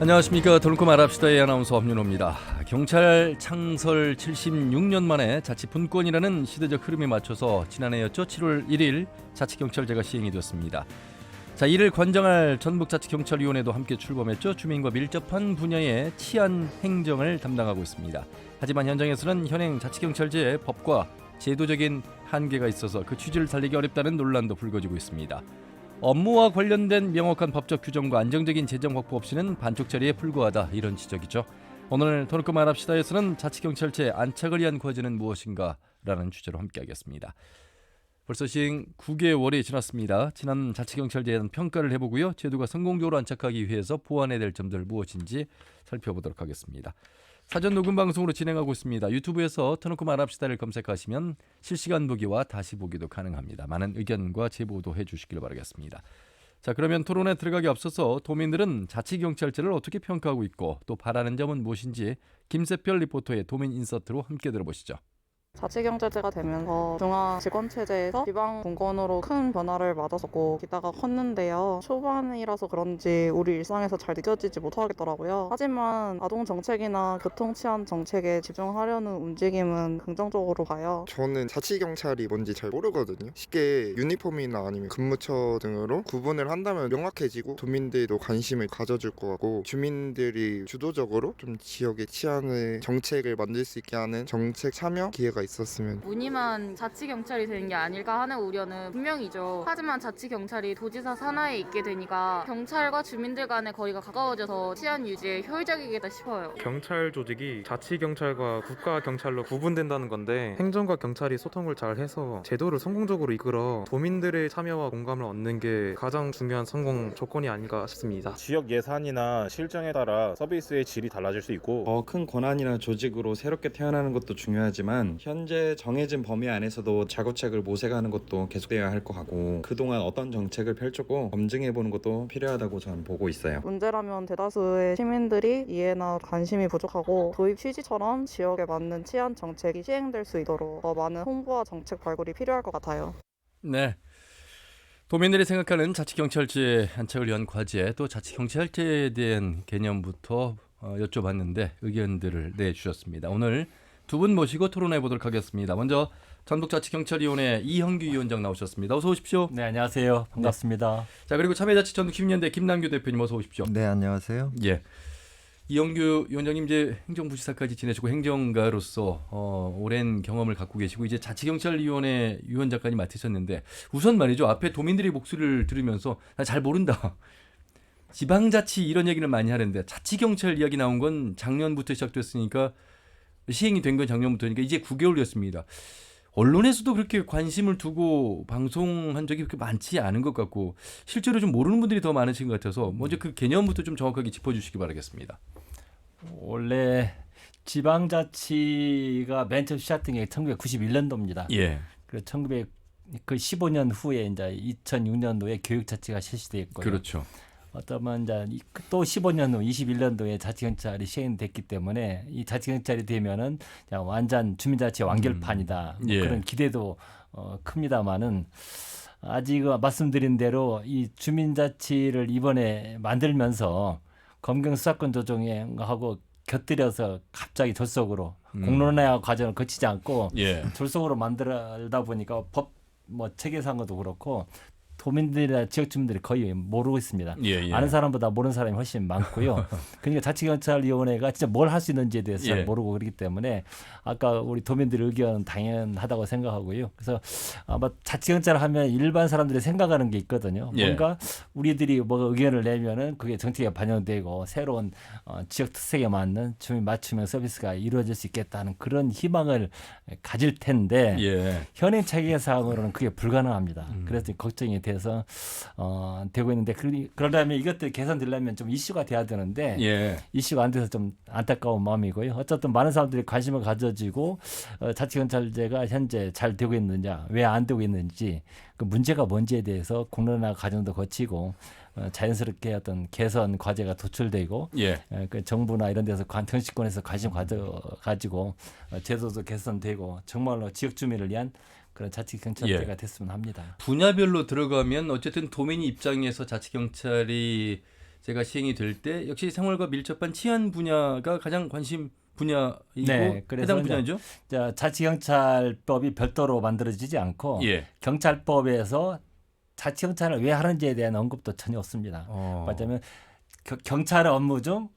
안녕하십니까. 돌고 말합시다의 아나운서 엄윤호입니다. 경찰 창설 76년 만에 자치 분권이라는 시대적 흐름에 맞춰서 지난해였죠. 7월 1일 자치경찰제가 시행이 되었습니다. 자, 이를 관장할 전북자치경찰위원회도 함께 출범했죠. 주민과 밀접한 분야의 치안 행정을 담당하고 있습니다. 하지만 현장에서는 현행 자치경찰제의 법과 제도적인 한계가 있어서 그 취지를 살리기 어렵다는 논란도 불거지고 있습니다. 업무와 관련된 명확한 법적 규정과 안정적인 재정 확보 없이는 반쪽짜리에 불과하다, 이런 지적이죠. 오늘 토론코 말합시다에서는 자치경찰제 안착을 위한 과제는 무엇인가 라는 주제로 함께하겠습니다. 벌써 시행 9개월이 지났습니다. 지난 자치경찰제에 대한 평가를 해보고요. 제도가 성공적으로 안착하기 위해서 보완해야 될 점들 무엇인지 살펴보도록 하겠습니다. 사전 녹음 방송으로 진행하고 있습니다. 유튜브에서 터놓고 말합시다를 검색하시면 실시간 보기와 다시 보기도 가능합니다. 많은 의견과 제보도 해주시길 바라겠습니다. 자, 그러면 토론에 들어가기 앞서서 도민들은 자치경찰제를 어떻게 평가하고 있고 또 바라는 점은 무엇인지 김세별 리포터의 도민 인서트로 함께 들어보시죠. 자치경찰제가 되면서 중앙지검체제에서 지방분권으로 큰 변화를 맞았었고 기대가 컸는데요. 초반이라서 그런지 우리 일상에서 잘 느껴지지 못하겠더라고요. 하지만 아동정책이나 교통치안 정책에 집중하려는 움직임은 긍정적으로 봐요. 저는 자치경찰이 뭔지 잘 모르거든요. 쉽게 유니폼이나 아니면 근무처 등으로 구분을 한다면 명확해지고 도민들도 관심을 가져줄 것 같고 주민들이 주도적으로 좀 지역의 치안을 정책을 만들 수 있게 하는 정책 참여 기회가 있었으면. 무늬만 자치경찰이 되는 게 아닐까 하는 우려는 분명이죠. 하지만 자치경찰이 도지사 산하에 있게 되니까 경찰과 주민들 간의 거리가 가까워져서 치안 유지에 효율적이겠다 싶어요. 경찰 조직이 자치경찰과 국가경찰로 구분된다는 건데 행정과 경찰이 소통을 잘 해서 제도를 성공적으로 이끌어 도민들의 참여와 공감을 얻는 게 가장 중요한 성공 조건이 아닌가 싶습니다. 지역 예산이나 실정에 따라 서비스의 질이 달라질 수 있고 더 큰 권한이나 조직으로 새롭게 태어나는 것도 중요하지만 현재 정해진 범위 안에서도 자구책을 모색하는 것도 계속돼야 할 것 같고 그동안 어떤 정책을 펼쳤고 검증해보는 것도 필요하다고 저는 보고 있어요. 문제라면 대다수의 시민들이 이해나 관심이 부족하고 도입 취지처럼 지역에 맞는 치안 정책이 시행될 수 있도록 더 많은 홍보와 정책 발굴이 필요할 것 같아요. 네. 도민들이 생각하는 자치경찰제 안착을 위한 과제, 또 자치경찰제에 대한 개념부터 여쭤봤는데 의견들을 내주셨습니다. 오늘 두 분 모시고 토론해 보도록 하겠습니다. 먼저 전북자치경찰위원회 이형규 위원장 나오셨습니다. 어서 오십시오. 네, 안녕하세요. 반갑습니다. 네. 자, 그리고 참여자치 전북 10년대 김남규 대표님 어서 오십시오. 네, 안녕하세요. 예. 이형규 위원장님 이제 행정부지사까지 지내시고 행정가로서 오랜 경험을 갖고 계시고 이제 자치경찰위원회 위원장까지 맡으셨는데 우선 말이죠. 앞에 도민들의 목소리를 들으면서 나 잘 모른다. 지방자치 이런 얘기는 많이 하는데 자치경찰 이야기 나온 건 작년부터 시작됐으니까 시행이 된 건 작년부터니까 이제 9개월이었습니다. 언론에서도 그렇게 관심을 두고 방송한 적이 그렇게 많지 않은 것 같고 실제로 좀 모르는 분들이 더 많으신 것 같아서 먼저 그 개념부터 좀 정확하게 짚어주시기 바라겠습니다. 원래 지방자치가 맨 처음 시작된 게 1991년도입니다. 예. 그 15년 후에 이제 2006년도에 교육자치가 실시됐고요. 그렇죠. 어떠면 이제 또 15년 후 21년도에 자치경찰이 시행됐기 때문에 이 자치경찰이 되면은 완전 주민자치의 완결판이다. 뭐 예. 그런 기대도 큽니다만은 아직 말씀드린 대로 이 주민자치를 이번에 만들면서 검경 수사권 조정하고 곁들여서 갑자기 졸속으로 공론화 과정을 거치지 않고 예. 졸속으로 만들다 보니까 법 체계상으로도 그렇고 도민들이나 지역 주민들이 거의 모르고 있습니다. 예. 아는 사람보다 모르는 사람이 훨씬 많고요. 그러니까 자치경찰위원회가 진짜 뭘 할 수 있는지에 대해서 잘 모르고 그렇기 때문에 아까 우리 도민들의 의견은 당연하다고 생각하고요. 그래서 아마 자치경찰 하면 일반 사람들이 생각하는 게 있거든요. 뭔가 우리들이 뭐 의견을 내면은 그게 정책에 반영되고 새로운 지역 특색에 맞는 주민 맞춤형 서비스가 이루어질 수 있겠다는 그런 희망을 가질 텐데 현행 체계상으로는 그게 불가능합니다. 그래서 걱정이 돼서 되고 있는데 그러려면 이것들 개선되려면 좀 이슈가 돼야 되는데 이슈가 안 돼서 좀 안타까운 마음이고요. 어쨌든 많은 사람들이 관심을 가져지고 자치경찰제가 현재 잘 되고 있느냐, 왜 안 되고 있는지 그 문제가 뭔지에 대해서 공론화 과정도 거치고 자연스럽게 어떤 개선 과제가 도출되고 그 정부나 이런 데서 정치권에서 관심 가지고 제도도 개선되고 정말로 지역 주민을 위한 그런 자치경찰제가 됐으면 합니다. 분야별로 들어가면 어쨌든 도민 입장에서 자치경찰이 제가 시행이 될 때 역시 생활과 밀접한 치안 분야가 가장 관심 분야이고 네, 그래서 해당 분야죠. 자, 자치경찰법이 별도로 만들어지지 않고 예. 경찰법에서 자치경찰을 왜 하는지에 대한 언급도 전혀 없습니다. 말하자면 경찰의 업무 중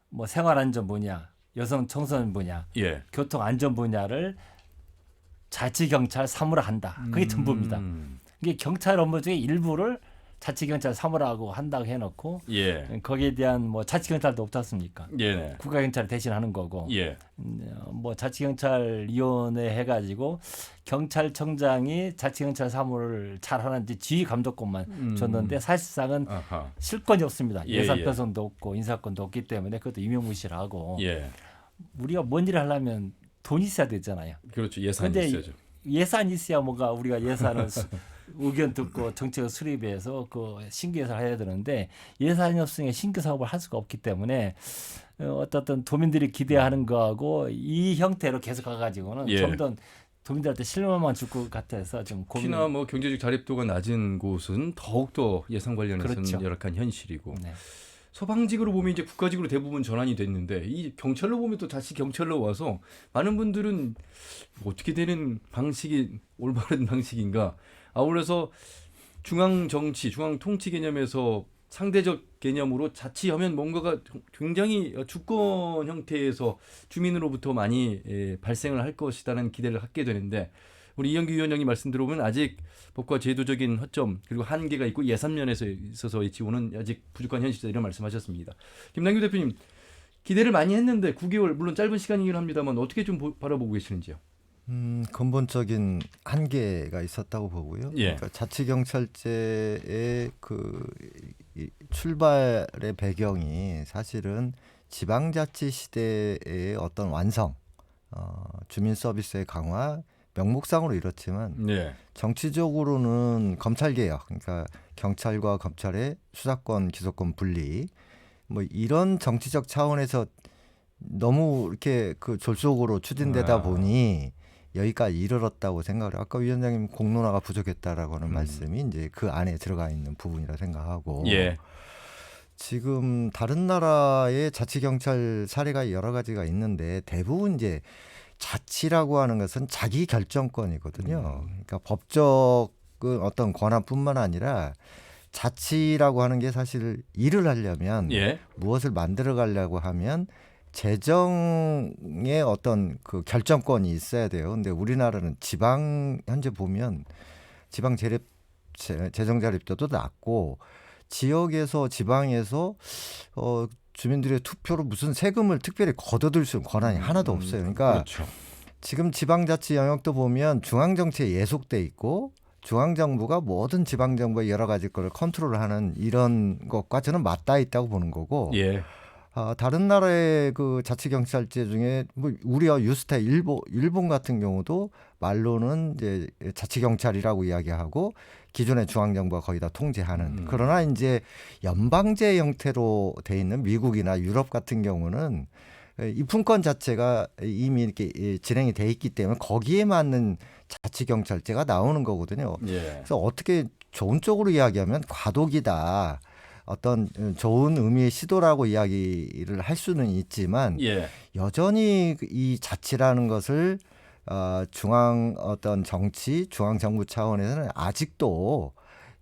뭐 생활안전 분야, 여성 청소년 분야, 예. 교통 안전 분야를 자치경찰 사무라 한다. 그게 전부입니다. 이게 경찰 업무 중에 일부를 자치경찰 사무라고 한다고 해놓고 예. 거기에 대한 뭐 자치경찰도 없지 않습니까? 예. 국가경찰을 대신하는 거고 예. 뭐 자치경찰위원회 해가지고 경찰청장이 자치경찰 사무를 잘하는지 지휘 감독권만 줬는데 사실상은 아하. 실권이 없습니다. 예, 예산 예. 편성도 없고 인사권도 없기 때문에 그것도 유명무실을 하고 예. 우리가 뭔 일을 하려면 돈이 있어야 되잖아요. 그렇죠. 예산이 근데 있어야죠. 예산이 있어야 뭔가 우리가 예산을 의견 듣고 정책을 수립해서 그 신규 예산을 해야 되는데 예산이 없으니까 신규 사업을 할 수가 없기 때문에 어떤 도민들이 기대하는 거하고 이 형태로 계속 가가지고는 예. 좀 더 도민들한테 실망만 줄 것 같아서 좀 고민. 특히나 뭐 경제적 자립도가 낮은 곳은 더욱더 예산 관련해서는 그렇죠. 열악한 현실이고 네. 소방직으로 보면 이제 국가직으로 대부분 전환이 됐는데 이 경찰로 보면 또 다시 경찰로 와서 많은 분들은 어떻게 되는 방식이 올바른 방식인가 아울러서 중앙 정치, 중앙 통치 개념에서 상대적 개념으로 자치하면 뭔가가 굉장히 주권 형태에서 주민으로부터 많이 발생을 할 것이라는 기대를 갖게 되는데 우리 이영규 위원장님 말씀 들어보면 아직 법과 제도적인 허점 그리고 한계가 있고 예산 면에서 있어서 이 지원은 아직 부족한 현실이다 이런 말씀하셨습니다. 김남규 대표님 기대를 많이 했는데 9개월 물론 짧은 시간이긴 합니다만 어떻게 좀 바라보고 계시는지요? 근본적인 한계가 있었다고 보고요. 예. 그러니까 자치경찰제의 이 출발의 배경이 사실은 지방자치 시대의 어떤 완성, 주민 서비스의 강화, 명목상으로 이렇지만 네. 정치적으로는 검찰개혁, 그러니까 경찰과 검찰의 수사권, 기소권 분리, 뭐 이런 정치적 차원에서 너무 이렇게 그 졸속으로 추진되다 보니 여기까지 이르렀다고 생각을 해요. 아까 위원장님 공론화가 부족했다라고 하는 말씀이 이제 그 안에 들어가 있는 부분이라 생각하고 예. 지금 다른 나라의 자치경찰 사례가 여러 가지가 있는데 대부분 이제 자치라고 하는 것은 자기 결정권이거든요. 그러니까 법적인 어떤 권한뿐만 아니라 자치라고 하는 게 사실 일을 하려면 예. 무엇을 만들어 가려고 하면 재정의 어떤 그 결정권이 있어야 돼요. 근데 우리나라는 지방 현재 보면 지방 재정 자립도도 낮고 지역에서 지방에서 주민들의 투표로 무슨 세금을 특별히 걷어들 수 있는 권한이 하나도 없어요. 그러니까 그렇죠. 지금 지방자치 영역도 보면 중앙정치에 예속돼 있고 중앙정부가 모든 지방정부의 여러 가지 거를 컨트롤하는 이런 것과 저는 맞닿아 있다고 보는 거고 예. 다른 나라의 그 자치경찰제 중에 뭐 우리와 유스타 일본 같은 경우도 말로는 이제 자치경찰이라고 이야기하고 기존의 중앙정부가 거의 다 통제하는 그러나 이제 연방제 형태로 돼 있는 미국이나 유럽 같은 경우는 입훈권 자체가 이미 이렇게 진행이 돼 있기 때문에 거기에 맞는 자치경찰제가 나오는 거거든요. 예. 그래서 어떻게 좋은 쪽으로 이야기하면 과도기다. 어떤 좋은 의미의 시도라고 이야기를 할 수는 있지만 예. 여전히 이 자치라는 것을 중앙 어떤 정치, 중앙 정부 차원에서는 아직도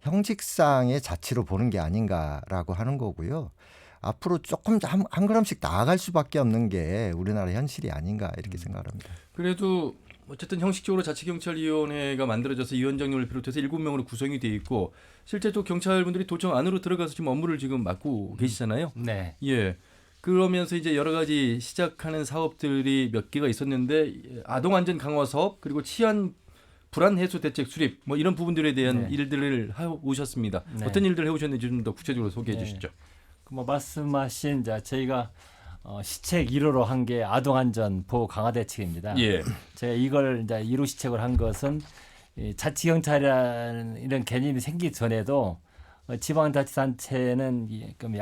형식상의 자치로 보는 게 아닌가라고 하는 거고요. 앞으로 조금 한 걸음씩 나아갈 수밖에 없는 게 우리나라 현실이 아닌가 이렇게 생각합니다. 그래도 어쨌든 형식적으로 자치경찰위원회가 만들어져서 위원장님을 비롯해서 7명으로 구성이 돼 있고 실제 또 경찰분들이 도청 안으로 들어가서 지금 업무를 지금 맡고 계시잖아요. 네. 예. 그러면서 이제 여러 가지 시작하는 사업들이 몇 개가 있었는데 아동안전 강화 사업 그리고 치안 불안 해소 대책 수립 뭐 이런 부분들에 대한 일들을 하고 오셨습니다. 네. 어떤 일들을 해오셨는지 좀 더 구체적으로 소개해 주시죠. 뭐 말씀하신 이제 저희가 시책 1호로 한 게 아동안전 보호 강화 대책입니다. 예. 제가 이걸 이제 1호 시책을 한 것은 이 자치경찰이라는 이런 개념이 생기기 전에도 지방자치단체는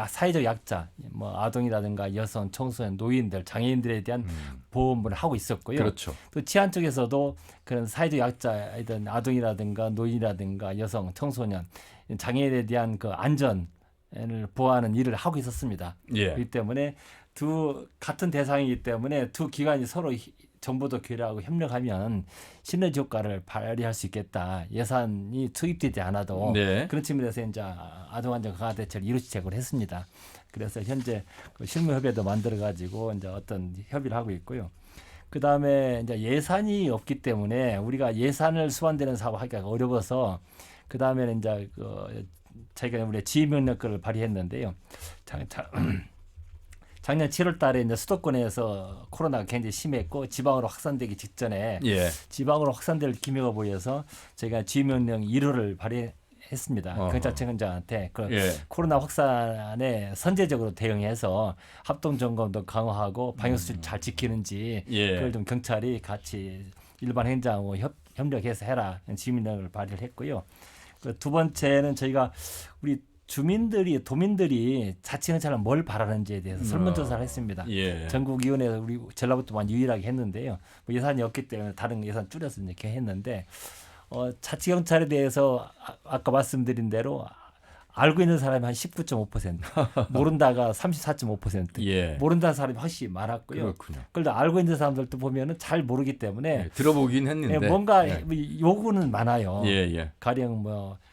사회적 약자, 뭐 아동이라든가 여성, 청소년, 노인들, 장애인들에 대한 보험을 하고 있었고요. 그렇죠. 또 치안 쪽에서도 그런 사회적 약자이든 아동이라든가 노인이라든가 여성, 청소년, 장애인에 대한 그 안전 보호하는 일을 하고 있었습니다. 예. 그렇기 때문에 같은 대상이기 때문에 두 기관이 서로 정보도 교류하고 협력하면 시너지 효과를 발휘할 수 있겠다. 예산이 투입되지 않아도 네. 그런 측면에서 이제 아동안전 강화 대책을 이루시작을 했습니다. 그래서 현재 그 실무 협의도 만들어 가지고 이제 어떤 협의를 하고 있고요. 그 다음에 이제 예산이 없기 때문에 우리가 예산을 수반되는 사업 하기가 어려워서 그 다음에는 이제 저희가 우리 지휘명령권을 발휘했는데요. 작년 7월달에 이제 수도권에서 코로나가 굉장히 심했고 지방으로 확산되기 직전에 예. 지방으로 확산될 기미가 보여서 저희가 지휘명령 1호를 발휘했습니다. 경찰청장한테 예. 코로나 확산에 선제적으로 대응해서 합동 점검도 강화하고 방역수칙 잘 지키는지 예. 그걸 좀 경찰이 같이 일반 행정하고 협력해서 해라 지휘명령을 발휘를 했고요. 두 번째는 저희가 우리 도민들이 자치경찰은 뭘 바라는지에 대해서 설문조사를 했습니다. 예. 전국위원회에서 우리 전라북도만 유일하게 했는데요. 뭐 예산이 없기 때문에 다른 예산 줄여서 이렇게 했는데 자치경찰에 대해서 아까 말씀드린 대로 알고 있는 사람이 한 19.5%, 모른다가 34.5%, 예. 모른다는 사람이 훨씬 많았고요. 그렇군요. 그런데 알고 있는 사람들도 보면은 잘 모르기 때문에 예. 들어보긴 했는데 뭔가 요구는 많아요. 예. 예. 가령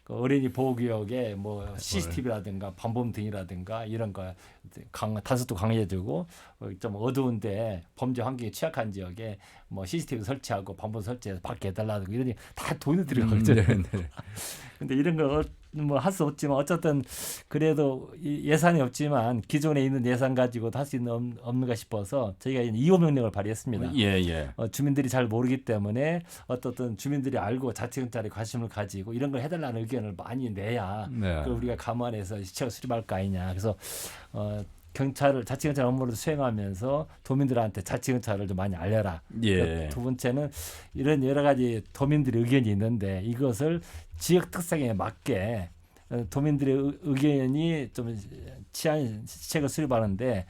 그 어린이 보호구역에 CCTV라든가 방범 등이라든가 이런 거 단속도 강화해주고 좀 어두운데 범죄 환경이 취약한 지역에 CCTV 설치하고 방범 설치해서 밖에 해달라고 이러니 다 돈이 들어가거든요. 근데 이런 거 할 수 없지만 어쨌든 그래도 예산이 없지만 기존에 있는 예산 가지고도 할 수 있는 없는가 싶어서 저희가 2호 명령을 발휘했습니다. 예. 주민들이 잘 모르기 때문에 어떤 주민들이 알고 자치경찰에 관심을 가지고 이런 걸 해달라는 의견을 많이 내야 네. 그걸 우리가 감안해서 시책을 수립할 거 아니냐. 그래서 자치경찰 업무를 수행하면서 도민들한테 자치경찰을 좀 많이 알려라. 예. 두 번째는 이런 여러 가지 도민들의 의견이 있는데 이것을 지역 특성에 맞게 도민들의 의견이 좀 치안 시책을 수립하는데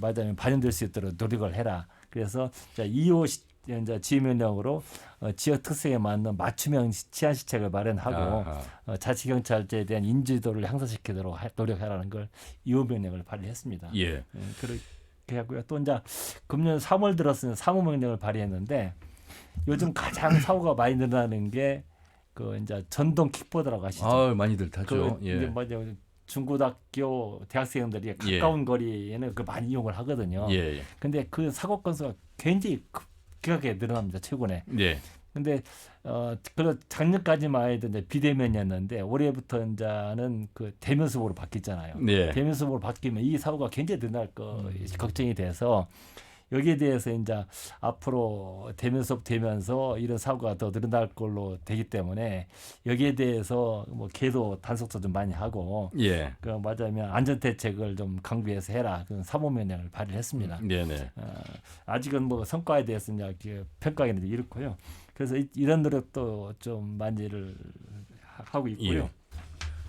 맞으면 반영될 수 있도록 노력을 해라. 그래서 2호 지휘명령으로 지역 특성에 맞는 맞춤형 치안 시책을 마련하고 자치경찰제에 대한 인지도를 향상시키도록 노력하라는 걸 2호 명령을 발휘했습니다. 예. 그렇게 하고요. 또 이제 금년 3월 들어서 3호 명령을 발휘했는데 요즘 가장 사고가 많이 늘어나는 게 이제 전동 킥보드라고 하시죠. 많이들 타죠. 이제 중고등학교 대학생들이 가까운 거리에는 많이 이용을 하거든요. 예. 근데 그 사고 건수가 굉장히 급격하게 늘어납니다. 최근에. 예. 근데 그래서 작년까지만 해도 이제 비대면이었는데 올해부터 이제는 대면 수업으로 바뀌잖아요. 네. 대면 수업으로 바뀌면 이 사고가 굉장히 늘어날 거 걱정이 돼서 여기에 대해서 이제 앞으로 대면 수업 되면서 이런 사고가 더 늘어날 걸로 되기 때문에 여기에 대해서 계도 단속도 좀 많이 하고 예. 맞으면 안전 대책을 좀 강구해서 해라. 그런 3호 명령을 발의를 했습니다. 네네. 아직은 성과에 대해서 이제 평가하기는 이렇고요. 그래서 이런 노력도 좀 많이를 하고 있고요. 예.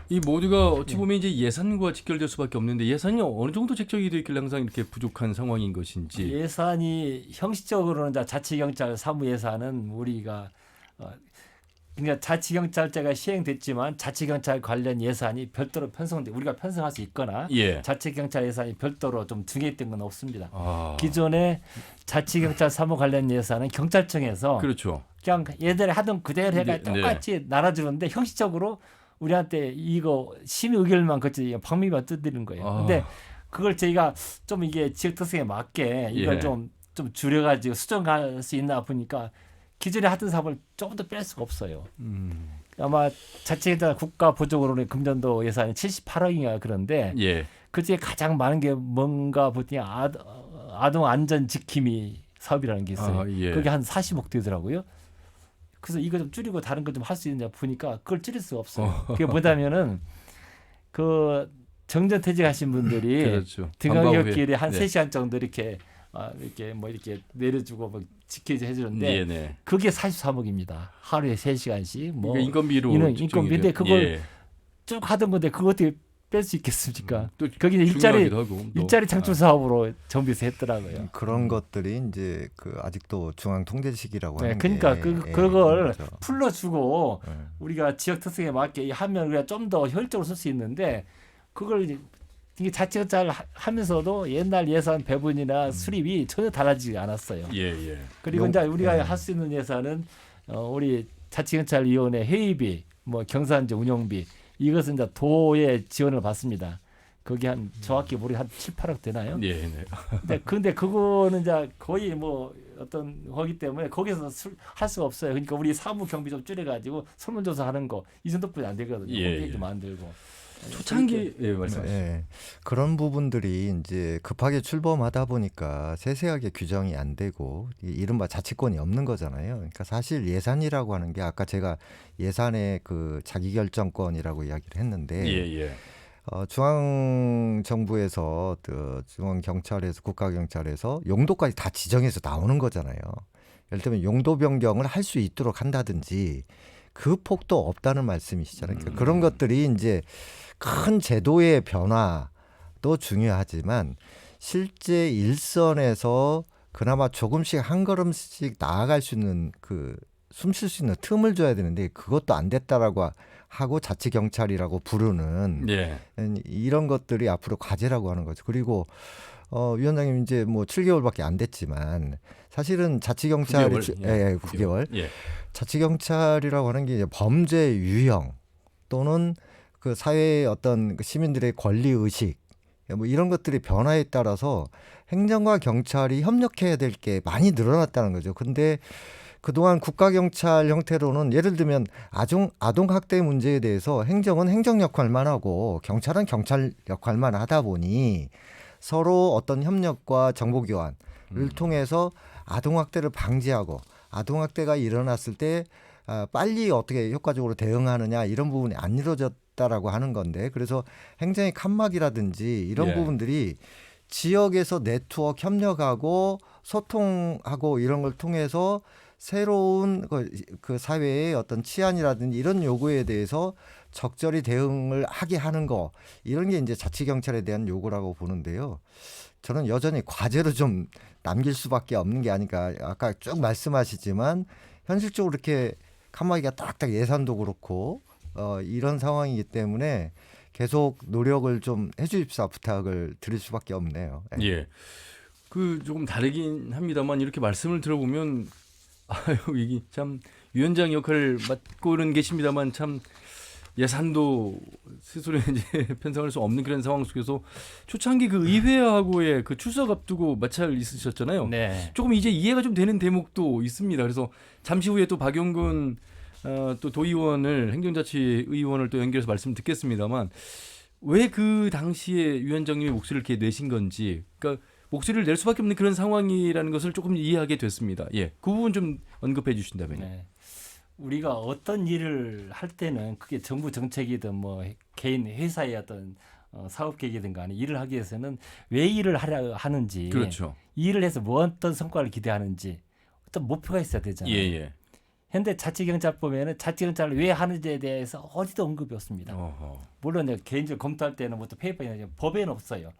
이 모두가 어찌 보면 이제 예산과 직결될 수밖에 없는데 예산이 어느 정도 책정이 되어 있길래 항상 이렇게 부족한 상황인 것인지. 예산이 형식적으로는 자치경찰 사무 예산은 우리가 그러니까 자치경찰제가 시행됐지만 자치경찰 관련 예산이 별도로 우리가 편성할 수 있거나 예. 자치경찰 예산이 별도로 좀 증액된 건 없습니다. 기존에 자치경찰 사무 관련 예산은 경찰청에서 그렇죠. 그냥 예전에 하던 그대로 해가 똑같이 날아주는데 형식적으로 우리한테 이거 심의 의결만 거치 방미만 뜯는 거예요. 근데 그걸 저희가 좀 이게 지역 특성에 맞게 이걸 좀 줄여가지고 수정할 수 있나 보니까 기존에 하던 사업을 조금 더 뺄 수가 없어요. 아마 자치경찰 국가 보조금으로는 금년도 예산이 78억인가 그런데 그중에 가장 많은 게 뭔가 보더니 아동 안전 지킴이 사업이라는 게 있어요. 그게 한 40억 되더라고요. 그래서 이거 좀 줄이고 다른 거 좀 할 수 있느냐 보니까 그걸 줄일 수가 없어요. 그게 뭐냐면은 정전퇴직하신 분들이 그렇죠. 등하굣길에 한 3시간 정도 이렇게 내려주고 지켜줘 해주는데 그게 43억입니다. 하루에 3시간씩 그러니까 인건비로 인건비인데 그걸 쭉 하던 건데 그거 어떻게 뺄 수 있겠습니까? 또 거기는 일자리 창출 사업으로 정비해서 했더라고요. 그런 것들이 이제 아직도 중앙 통제식이라고 하는 그러니까 게 그걸 그렇죠. 풀러주고 우리가 지역 특성에 맞게 하면 우리가 좀 더 효율적으로 쓸 수 있는데 그걸 이게 자치경찰 하면서도 옛날 예산 배분이나 수립이 전혀 달라지지 않았어요. 예. 그리고 이제 우리가 할 수 있는 예산은 우리 자치경찰위원회 회의비, 뭐 경사안전 운영비 이것은 이제 도의 지원을 받습니다. 그게 한 정확히 우리 한 7, 8억 되나요? 네. 근데 그거는 이제 거의 뭐 어떤 거기 때문에 거기서 할 수가 없어요. 그러니까 우리 사무 경비 좀 줄여가지고 설문조사 하는 거 이 정도뿐이 안 되거든요. 홈페이지 만들고. 초창기 말씀하시죠. 예, 그런 부분들이 이제 급하게 출범하다 보니까 세세하게 규정이 안 되고 이른바 자치권이 없는 거잖아요. 그러니까 사실 예산이라고 하는 게 아까 제가 예산의 그 자기결정권이라고 이야기를 했는데 예. 중앙 정부에서 중앙 경찰에서 국가경찰에서 용도까지 다 지정해서 나오는 거잖아요. 예를 들면 용도 변경을 할 수 있도록 한다든지 그 폭도 없다는 말씀이시잖아요. 그러니까 그런 것들이 이제 큰 제도의 변화도 중요하지만 실제 일선에서 그나마 조금씩 한 걸음씩 나아갈 수 있는 그 숨 쉴 수 있는 틈을 줘야 되는데 그것도 안 됐다라고 하고 자치경찰이라고 부르는 이런 것들이 앞으로 과제라고 하는 거죠. 그리고 위원장님 이제 뭐 7개월밖에 안 됐지만 사실은 자치경찰이 9개월. 자치경찰이라고 하는 게 이제 범죄 유형 또는 그 사회의 어떤 시민들의 권리 의식 뭐 이런 것들이 변화에 따라서 행정과 경찰이 협력해야 될 게 많이 늘어났다는 거죠. 근데 그동안 국가경찰 형태로는 예를 들면 아동학대 문제에 대해서 행정은 행정 역할만 하고 경찰은 경찰 역할만 하다 보니 서로 어떤 협력과 정보교환을 통해서 아동학대를 방지하고 아동학대가 일어났을 때 빨리 어떻게 효과적으로 대응하느냐 이런 부분이 안 이루어졌다라고 하는 건데 그래서 행정의 칸막이라든지 이런 부분들이 지역에서 네트워크 협력하고 소통하고 이런 걸 통해서 새로운 그 사회의 어떤 치안이라든지 이런 요구에 대해서 적절히 대응을 하게 하는 거 이런 게 이제 자치경찰에 대한 요구라고 보는데요. 저는 여전히 과제로 좀 남길 수밖에 없는 게 아닐까. 아까 쭉 말씀하시지만 현실적으로 이렇게 칸막이가 딱딱 예산도 그렇고 이런 상황이기 때문에 계속 노력을 좀 해주십사 부탁을 드릴 수밖에 없네요. 예. 그 조금 다르긴 합니다만 이렇게 말씀을 들어보면 이게 참 위원장 역할을 맡고는 계십니다만 참 예산도 스스로 이제 편성할 수 없는 그런 상황 속에서 초창기 그 의회하고의 그 출석 앞두고 마찰 있으셨잖아요. 네. 조금 이제 이해가 좀 되는 대목도 있습니다. 그래서 잠시 후에 또 박용근 또 도의원을 행정자치의원을 또 연결해서 말씀 듣겠습니다만 왜 그 당시에 위원장님이 목소리를 이렇게 내신 건지, 그러니까 목소리를 낼 수밖에 없는 그런 상황이라는 것을 조금 이해하게 됐습니다. 예, 그 부분 좀 언급해 주신다면요. 네. 우리가 어떤 일을 할 때는 그게 정부 정책이든 뭐 개인 회사의 어떤 사업 계획이든 간에 일을 하기 위해서는 왜 일을 하려 하는지, 그렇죠. 이 일을 해서 뭐 어떤 성과를 기대하는지 어떤 목표가 있어야 되잖아요. 예. 현대 자치경찰법에는 자치경찰을 왜 하는지에 대해서 어디도 언급이 없습니다. 물론 내가 개인적으로 검토할 때는 뭐 또 페이퍼나 법에는 없어요.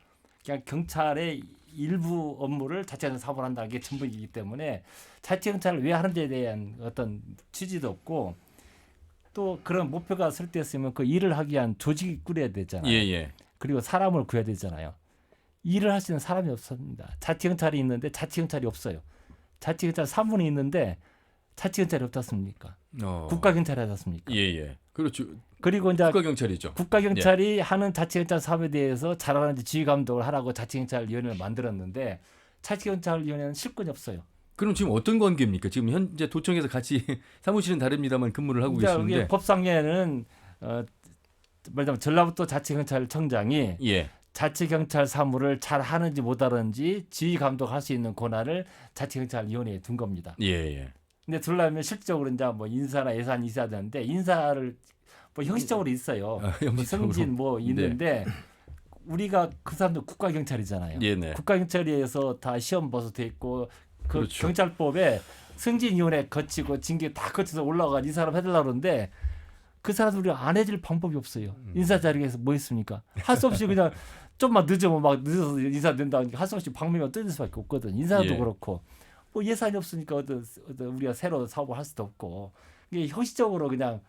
그냥 경찰의 일부 업무를 자치경찰 사업을 한다는 게 전부이기 때문에 자치경찰을 왜 하는지에 대한 어떤 취지도 없고 또 그런 목표가 설정됐으면 그 일을 하기 위한 조직이 꾸려야 되잖아요. 예. 그리고 사람을 구해야 되잖아요. 일을 할 수 있는 사람이 없습니다. 자치경찰이 있는데 자치경찰이 없어요. 자치경찰 사무원이 있는데 자치경찰이 없지 않습니까? 국가경찰이 하지 않습니까? 예. 그렇죠. 그리고 이제 국가경찰이죠. 국가경찰이 하는 자치경찰 사업에 대해서 잘하는지 지휘 감독을 하라고 자치경찰위원회를 만들었는데 자치경찰위원회는 실권이 없어요. 그럼 지금 어떤 관계입니까? 지금 현재 도청에서 같이 사무실은 다릅니다만 근무를 하고 계시는데 법상에는 말하자면 전라북도 자치경찰청장이 자치경찰 사무를 잘 하는지 못하는지 지휘 감독할 수 있는 권한을 자치경찰위원회에 둔 겁니다. 예. 근데 둘러면 실질적으로 이제 뭐 인사나 예산이 있어야 되는데 인사를 뭐 형식적으로 있어요. 승진 뭐 있는데 우리가 그 사람들 국가경찰이잖아요. 네. 국가경찰에서 다 시험 봐서 돼 있고 그 그렇죠. 경찰법에 승진위원회 거치고 징계 다 거쳐서 올라가 이 사람 해달라고 그러는데 그 사람들 우리가 안 해줄 방법이 없어요. 인사 자리에서 뭐 있습니까? 할 수 없이 그냥 좀만 늦으면 막 늦어서 인사된다 하니까 할 수 없이 방명을 뜯을 수밖에 없거든. 인사도 그렇고 뭐 예산이 없으니까 어떤 우리가 새로 사업을 할 수도 없고 이게 형식적으로 그냥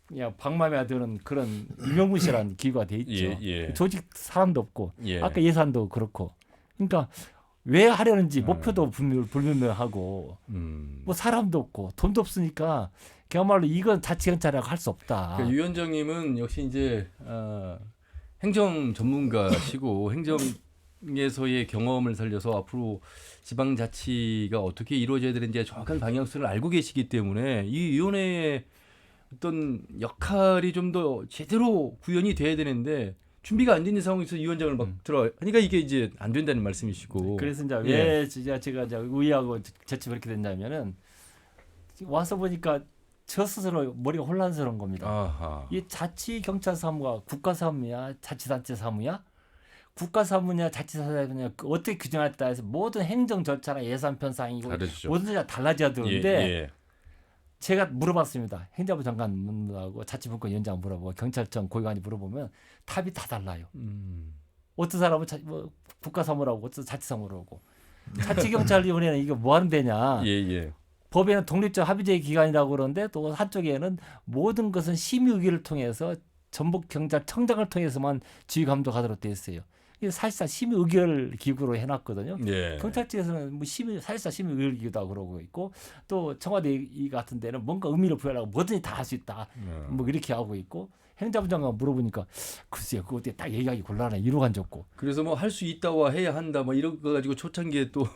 그냥 방마에 드는 그런 유명무실한 기구가 돼 있죠. 예, 예. 조직 사람도 없고 예. 아까 예산도 그렇고 그러니까 왜 하려는지 목표도 불분명하고 뭐 사람도 없고 돈도 없으니까 그야말로 이건 자치경찰이라고 할 수 없다. 그러니까 유 위원장님은 역시 이제 행정 전문가시고 행정에서의 경험을 살려서 앞으로 지방자치가 어떻게 이루어져야 되는지 정확한 방향성을 알고 계시기 때문에 이 위원회의 어떤 역할이 좀 더 제대로 구현이 돼야 되는데 준비가 안 된 상황에서 이 위원장을 막 들어 하니까 이게 이제 안 된다는 말씀이시고. 그래서 이제 예. 왜 제가 이제 의회하고 제치 그렇게 됐냐면은 와서 보니까 저 스스로 머리가 혼란스러운 겁니다. 아하. 이 자치 경찰 사무가 국가 사무야, 자치단체 사무야? 국가 사무냐, 자치 사무냐 어떻게 규정할 따라 해서 모든 행정 절차나 예산 편성이고 다르죠. 모든 게 달라져야 되는데 예. 제가 물어봤습니다. 행정부 장관하고 자치분권위원장 물어보고 경찰청 고위관이 물어보면 답이 다 달라요. 어떤 사람은 국가 사무라고 어떤 자치 사무라고. 자치경찰위원회는 이게 뭐 하는 데냐. 예. 법에는 독립적 합의제 기관이라고 그러는데 또 한쪽에는 모든 것은 심의의결을 통해서 전북경찰청장을 통해서만 지휘 감독하도록 되어 있어요. 이게 사실상 심의의결 기구로 해놨거든요. 예. 경찰 측에서는 뭐 사실상 심의의결 기구다 그러고 있고 또 청와대 같은 데는 뭔가 의미를 부여하려고 뭐든지 다 할 수 있다. 뭐 이렇게 하고 있고 행정부 장관 물어보니까 글쎄요 그것도 딱 얘기하기 곤란해 이루간 줬고. 그래서 뭐 할 수 있다와 해야 한다 뭐 이런 거 가지고 초창기에 또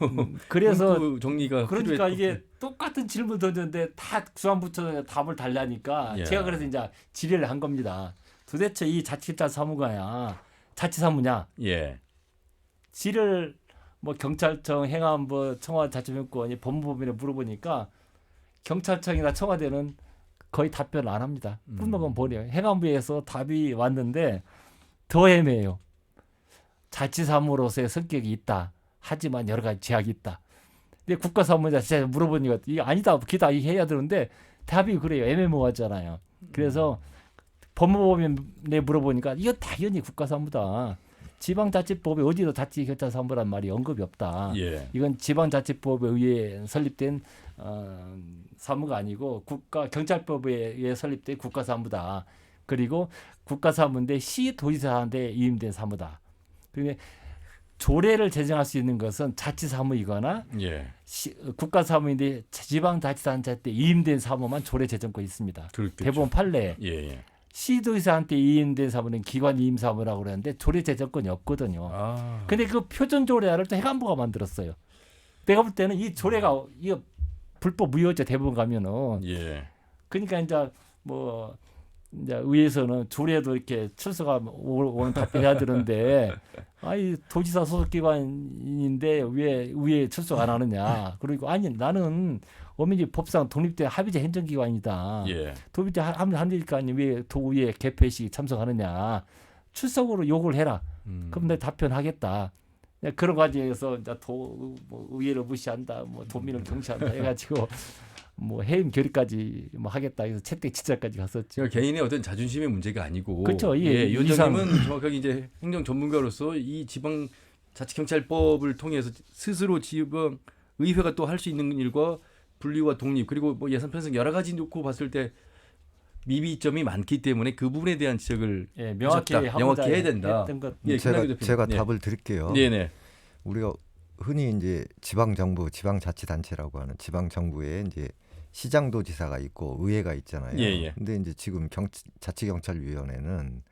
그래서 정리가 그러니까 필요했고. 이게 똑같은 질문 던졌는데 다 중앙부처 답을 달라니까 예. 제가 그래서 이제 질의를 한 겁니다. 도대체 이 자치경찰 사무가야 자치사무냐? 예. 질을 뭐 경찰청, 행안부, 청와대 자치분권이 법무법인에 물어보니까 경찰청이나 청와대는 거의 답변을 안 합니다. 끝나면 버려요. 행안부에서 답이 왔는데 더 애매해요. 자치사무로서의 성격이 있다. 하지만 여러 가지 제약이 있다. 근데 국가사무자 제가 물어보니까 이게 아니다. 기다 해야 되는데 답이 그래요. 애매모호하잖아요. 그래서 법무법인에 물어보니까 이거 당연히 국가사무다. 지방자치법에 어디도 자치경찰사무란 말이 언급이 없다. 예. 이건 지방자치법에 의해 설립된 사무가 아니고 국가경찰법에 의해 설립된 국가사무다. 그리고 국가사무인데 시도지사한테 위임된 사무다. 그러니까 조례를 제정할 수 있는 것은 자치사무이거나 예. 국가사무인데 지방자치단체 때 위임된 사무만 조례 제정권이 있습니다. 그렇겠죠. 대법원 판례. 예. 시도지사한테 위임된 사무는 기관 위임 사무라고 그러는데 조례 제정권이 없거든요. 아. 근데 그 표준 조례를 또 행안부가 만들었어요. 내가 볼 때는 이 조례가 이거 불법 무효죠. 대법원 가면은. 예. 그러니까 이제 뭐 이제 의회에서는 조례도 이렇게 출석하 오는 답변해야 되는데 아이 도지사 소속 기관인데 왜 의회에 출석 안 하느냐. 그리고 아니 나는 어민지 법상 독립된 합의제 행정기관이다. 예. 독립된 합의니까 왜 도의회 개폐식 참석하느냐. 출석으로 요구를 해라. 그럼 내가 답변하겠다. 그런 과정에서 이제 뭐 의회를 무시한다, 뭐 도민을 경시한다 해가지고 뭐 해임 결의까지 뭐 하겠다 해서 채택 지자까지 갔었죠. 그러니까 개인의 어떤 자존심의 문제가 아니고. 그렇죠. 예. 위원장님은 정확하게 이제 행정 전문가로서 이 지방 자치경찰법을 통해서 스스로 지방 의회가 또 할 수 있는 일과 분리와 독립 그리고 뭐 예산 편성 여러 가지 놓고 봤을 때 미비점이 많기 때문에 그 부분에 대한 지적을 명확히 해야 된다. 예, 제가 답을 드릴게요. 네네. 우리가 흔히 이제 지방정부, 지방자치단체라고 하는 지방정부에 이제 시장도지사가 있고 의회가 있잖아요. 예. 근데 이제 지금 자치경찰위원회는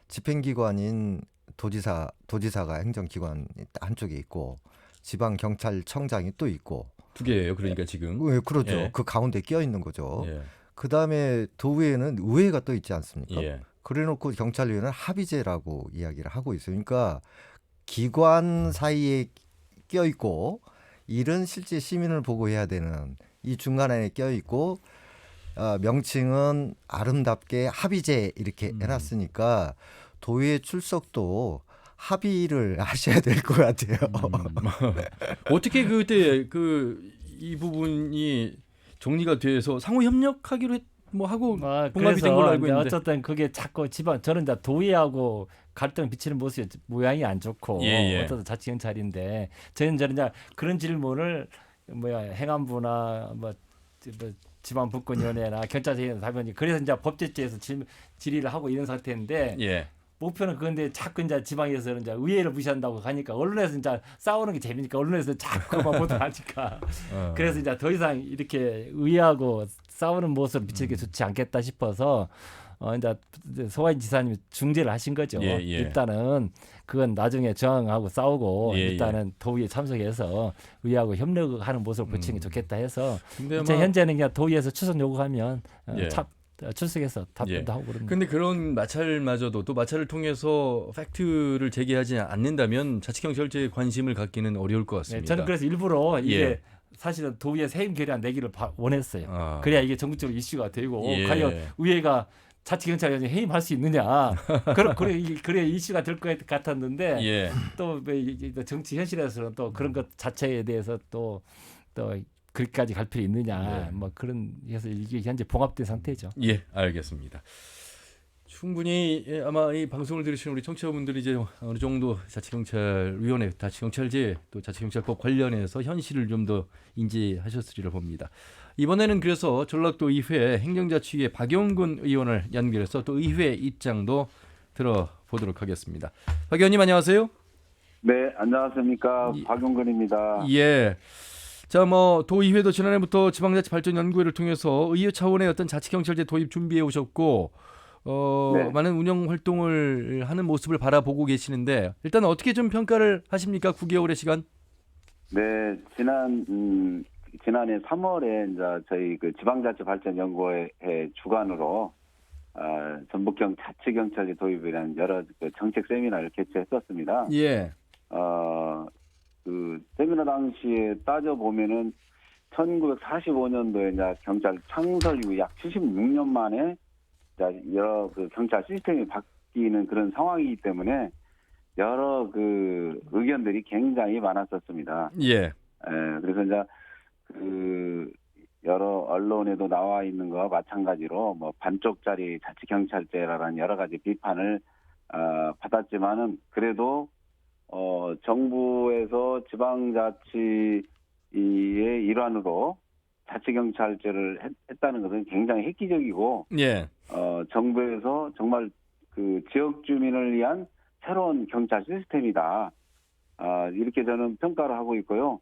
집행기관인 도지사가 행정기관 한쪽에 있고 지방경찰청장이 또 있고 두 개예요. 그러니까 지금. 네, 그렇죠. 예. 그 가운데 끼어 있는 거죠. 예. 그 다음에 도의회는 의회가 또 있지 않습니까? 예. 그래놓고 경찰위원회는 합의제라고 이야기를 하고 있어요. 그러니까 기관 사이에 끼어 있고 일은 실제 시민을 보고 해야 되는 이 중간에 끼어 있고 명칭은 아름답게 합의제 이렇게 해놨으니까 도의회 출석도 합의를 하셔야 될 것 같아요. 어떻게 그때 이 부분이 정리가 돼서 상호 협력하기로 하고 봉합이 된 걸로 알고 있는데 어쨌든 그게 자꾸 저는 이제 도의하고 갈등 비치는 모양이 안 좋고 어떤 자치경찰인데 저는 이제 그런 질문을 행안부나 지방분권위원회나 경찰청에서 하면 그래서 이제 법제처에서 질의를 하고 이런 상태인데 예. 목표는 그건데 자꾸 이제 지방에서는 이제 의회를 무시한다고 하니까 언론에서 이제 싸우는 게 재미니까 언론에서 자꾸 그만 보도하니까 그래서 이제 더 이상 이렇게 의회하고 싸우는 모습을 비치는 게 좋지 않겠다 싶어서 이제 소화인 지사님이 중재를 하신 거죠. 예, 예. 일단은 그건 나중에 저항하고 싸우고 예, 일단은 도의에 참석해서 의회하고 협력하는 모습을 보이는 게 좋겠다 해서 근데 이제 아마 현재는 그냥 도의에서 출석 요구하면 예. 출석해서 답변도 예. 하고 그럽니다. 근데 그런 마찰마저도 또 마찰을 통해서 팩트를 제기하지 않는다면 자치경찰제에 관심을 갖기는 어려울 것 네, 같습니다. 저는 그래서 일부러 이게 예. 사실은 도의에 세임 결의안 내기를 원했어요. 아. 그래야 이게 전국적으로 이슈가 되고 예. 과연 의회가 자치경찰위원회 해임할 수 있느냐 그래 이슈가 될 것 같았는데 예. 또 정치 현실에서는 또 그런 것 자체에 대해서 또 그렇게까지 갈 필요 있느냐 네. 뭐 그런 해서 이게 현재 봉합된 상태죠. 예, 알겠습니다. 충분히 아마 이 방송을 들으시는 우리 청취자분들이 이제 어느 정도 자치경찰위원회, 자치경찰제 또 자치경찰법 관련해서 현실을 좀 더 인지하셨으리라 봅니다. 이번에는 그래서 전라도 의회 행정자치위의 박용근 의원을 연결해서 또 의회 입장도 들어보도록 하겠습니다. 박 의원님 안녕하세요. 네, 안녕하십니까. 박용근입니다. 예. 자, 뭐 도의회도 지난해부터 지방자치발전연구회를 통해서 의회 차원의 어떤 자치경찰제 도입 준비해 오셨고 네. 많은 운영 활동을 하는 모습을 바라보고 계시는데 일단 어떻게 좀 평가를 하십니까? 9개월의 시간? 네, 지난해 3월에 이제 저희 그 지방자치발전연구회 주관으로 전북형 자치경찰제 도입이라는 여러 그 정책 세미나를 개최했었습니다. 예. 그 세미나 당시에 따져 보면은 1945년도에 이제 경찰 창설 이후 약 76년 만에 여러 그 경찰 시스템이 바뀌는 그런 상황이기 때문에 여러 그 의견들이 굉장히 많았었습니다. 예. 그래서 이제 그 여러 언론에도 나와 있는 거와 마찬가지로 뭐 반쪽짜리 자치경찰제라는 여러 가지 비판을 받았지만은 그래도 정부에서 지방자치의 일환으로 자치경찰제를 했다는 것은 굉장히 획기적이고, 예. 정부에서 정말 그 지역 주민을 위한 새로운 경찰 시스템이다. 이렇게 저는 평가를 하고 있고요.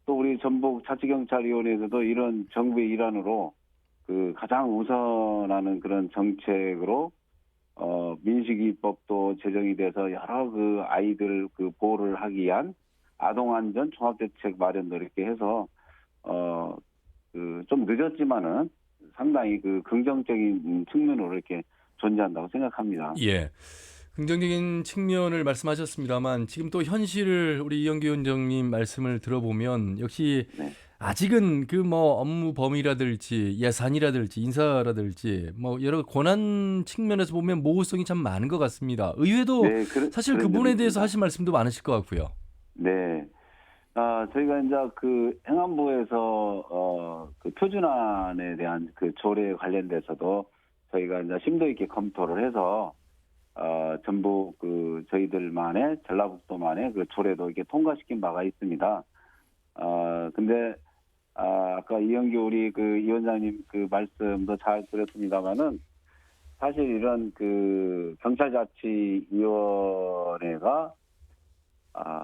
또 우리 전북 자치경찰위원회에서도 이런 정부의 일환으로 그 가장 우선하는 그런 정책으로 민식이법도 제정이 돼서 여러 그 아이들 그 보호를 하기 위한 아동안전 종합대책 마련도 이렇게 해서 그 좀 늦었지만은 상당히 그 긍정적인 측면으로 이렇게 존재한다고 생각합니다. 예. 긍정적인 측면을 말씀하셨습니다만 지금 또 현실을 우리 이영규 위원장님 말씀을 들어보면 역시 네. 아직은 그 뭐 업무 범위라든지 예산이라든지 인사라든지 뭐 여러 권한 측면에서 보면 모호성이 참 많은 것 같습니다. 의회도 네, 사실 그 부분에 대해서 하실 말씀도 많으실 것 같고요. 네. 저희가 이제 그 행안부에서 그 표준안에 대한 그 조례에 관련돼서도 저희가 이제 심도 있게 검토를 해서 전부 그 저희들만의 전라북도만의 그 조례도 이렇게 통과시킨 바가 있습니다. 근데 아까 이영규 우리 그 위원장님 그 말씀도 잘 들었습니다만은 사실 이런 그 경찰자치위원회가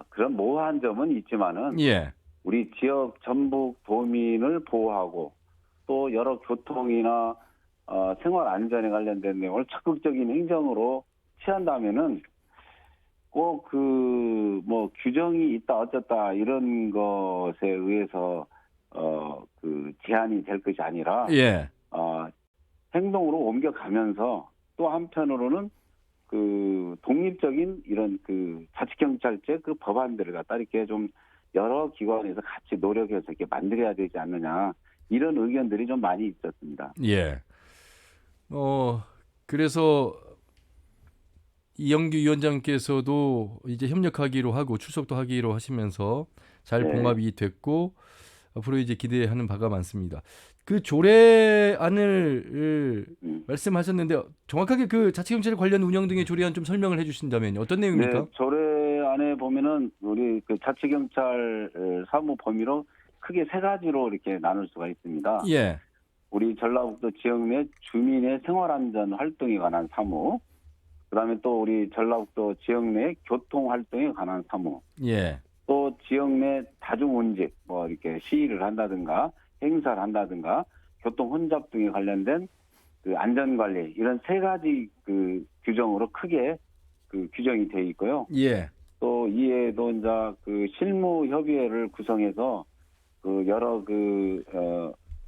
그런 모호한 점은 있지만은 예. 우리 지역 전북 도민을 보호하고 또 여러 교통이나 생활 안전에 관련된 내용을 적극적인 행정으로 취한다면은 꼭 그 뭐 규정이 있다 어쨌다 이런 것에 의해서 그 제한이 될 것이 아니라 예. 행동으로 옮겨가면서 또 한편으로는 그 독립적인 이런 그 자치경찰제 그 법안들을 갖다 이렇게 좀 여러 기관에서 같이 노력해서 이렇게 만들어야 되지 않느냐 이런 의견들이 좀 많이 있었습니다. 예. 그래서 이영규 위원장께서도 이제 협력하기로 하고 출석도 하기로 하시면서 잘 네. 봉합이 됐고 앞으로 이제 기대하는 바가 많습니다. 그 조례안을 말씀하셨는데 정확하게 그 자치경찰 관련 운영 등의 조례안 좀 설명을 해주신다면 어떤 내용입니까? 네, 조례안에 보면은 우리 그 자치경찰 사무 범위로 크게 세 가지로 이렇게 나눌 수가 있습니다. 예. 우리 전라북도 지역 내 주민의 생활안전 활동에 관한 사무, 그다음에 또 우리 전라북도 지역 내 교통 활동에 관한 사무, 예. 또 지역 내 다중운집, 뭐 이렇게 시위를 한다든가 행사를 한다든가 교통 혼잡 등에 관련된 그 안전관리 이런 3가지 그 규정으로 크게 그 규정이 돼 있고요. 예. 또 이에도 이제 그 실무협의회를 구성해서 그 여러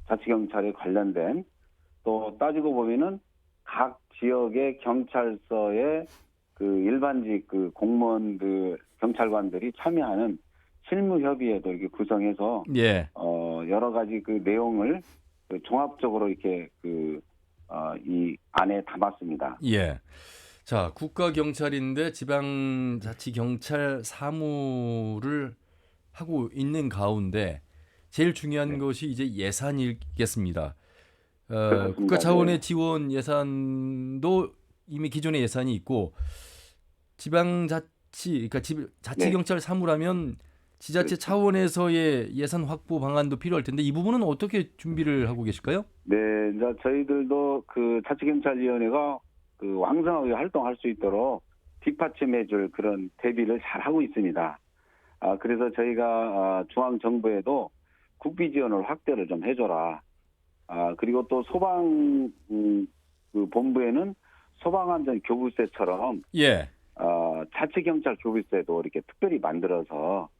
자치경찰에 관련된 또 따지고 보면은 각 지역의 경찰서의 그 일반직 그 공무원들 경찰관들이 참여하는 실무협의회도 이렇게 구성해서 예. 여러 가지 그 내용을 종합적으로 이렇게 이 안에 담았습니다. 예. 자, 국가경찰인데 지방자치경찰 사무를 하고 있는 가운데 제일 중요한 것이 이제 예산이겠습니다. 그렇습니다. 국가 차원의 지원 예산도 이미 기존의 예산이 있고 그러니까 자치경찰 사무라면 지자체 차원에서의 예산 확보 방안도 필요할 텐데 이 부분은 어떻게 준비를 하고 계실까요? 네, 이제 저희들도 그 자치경찰위원회가 그 왕성하게 활동할 수 있도록 뒷받침해줄 그런 대비를 잘 하고 있습니다. 그래서 저희가 중앙정부에도 국비 지원을 확대를 좀 해줘라. 그리고 또 소방 그 본부에는 소방안전 교부세처럼 예. 자치경찰 교부세도 이렇게 특별히 만들어서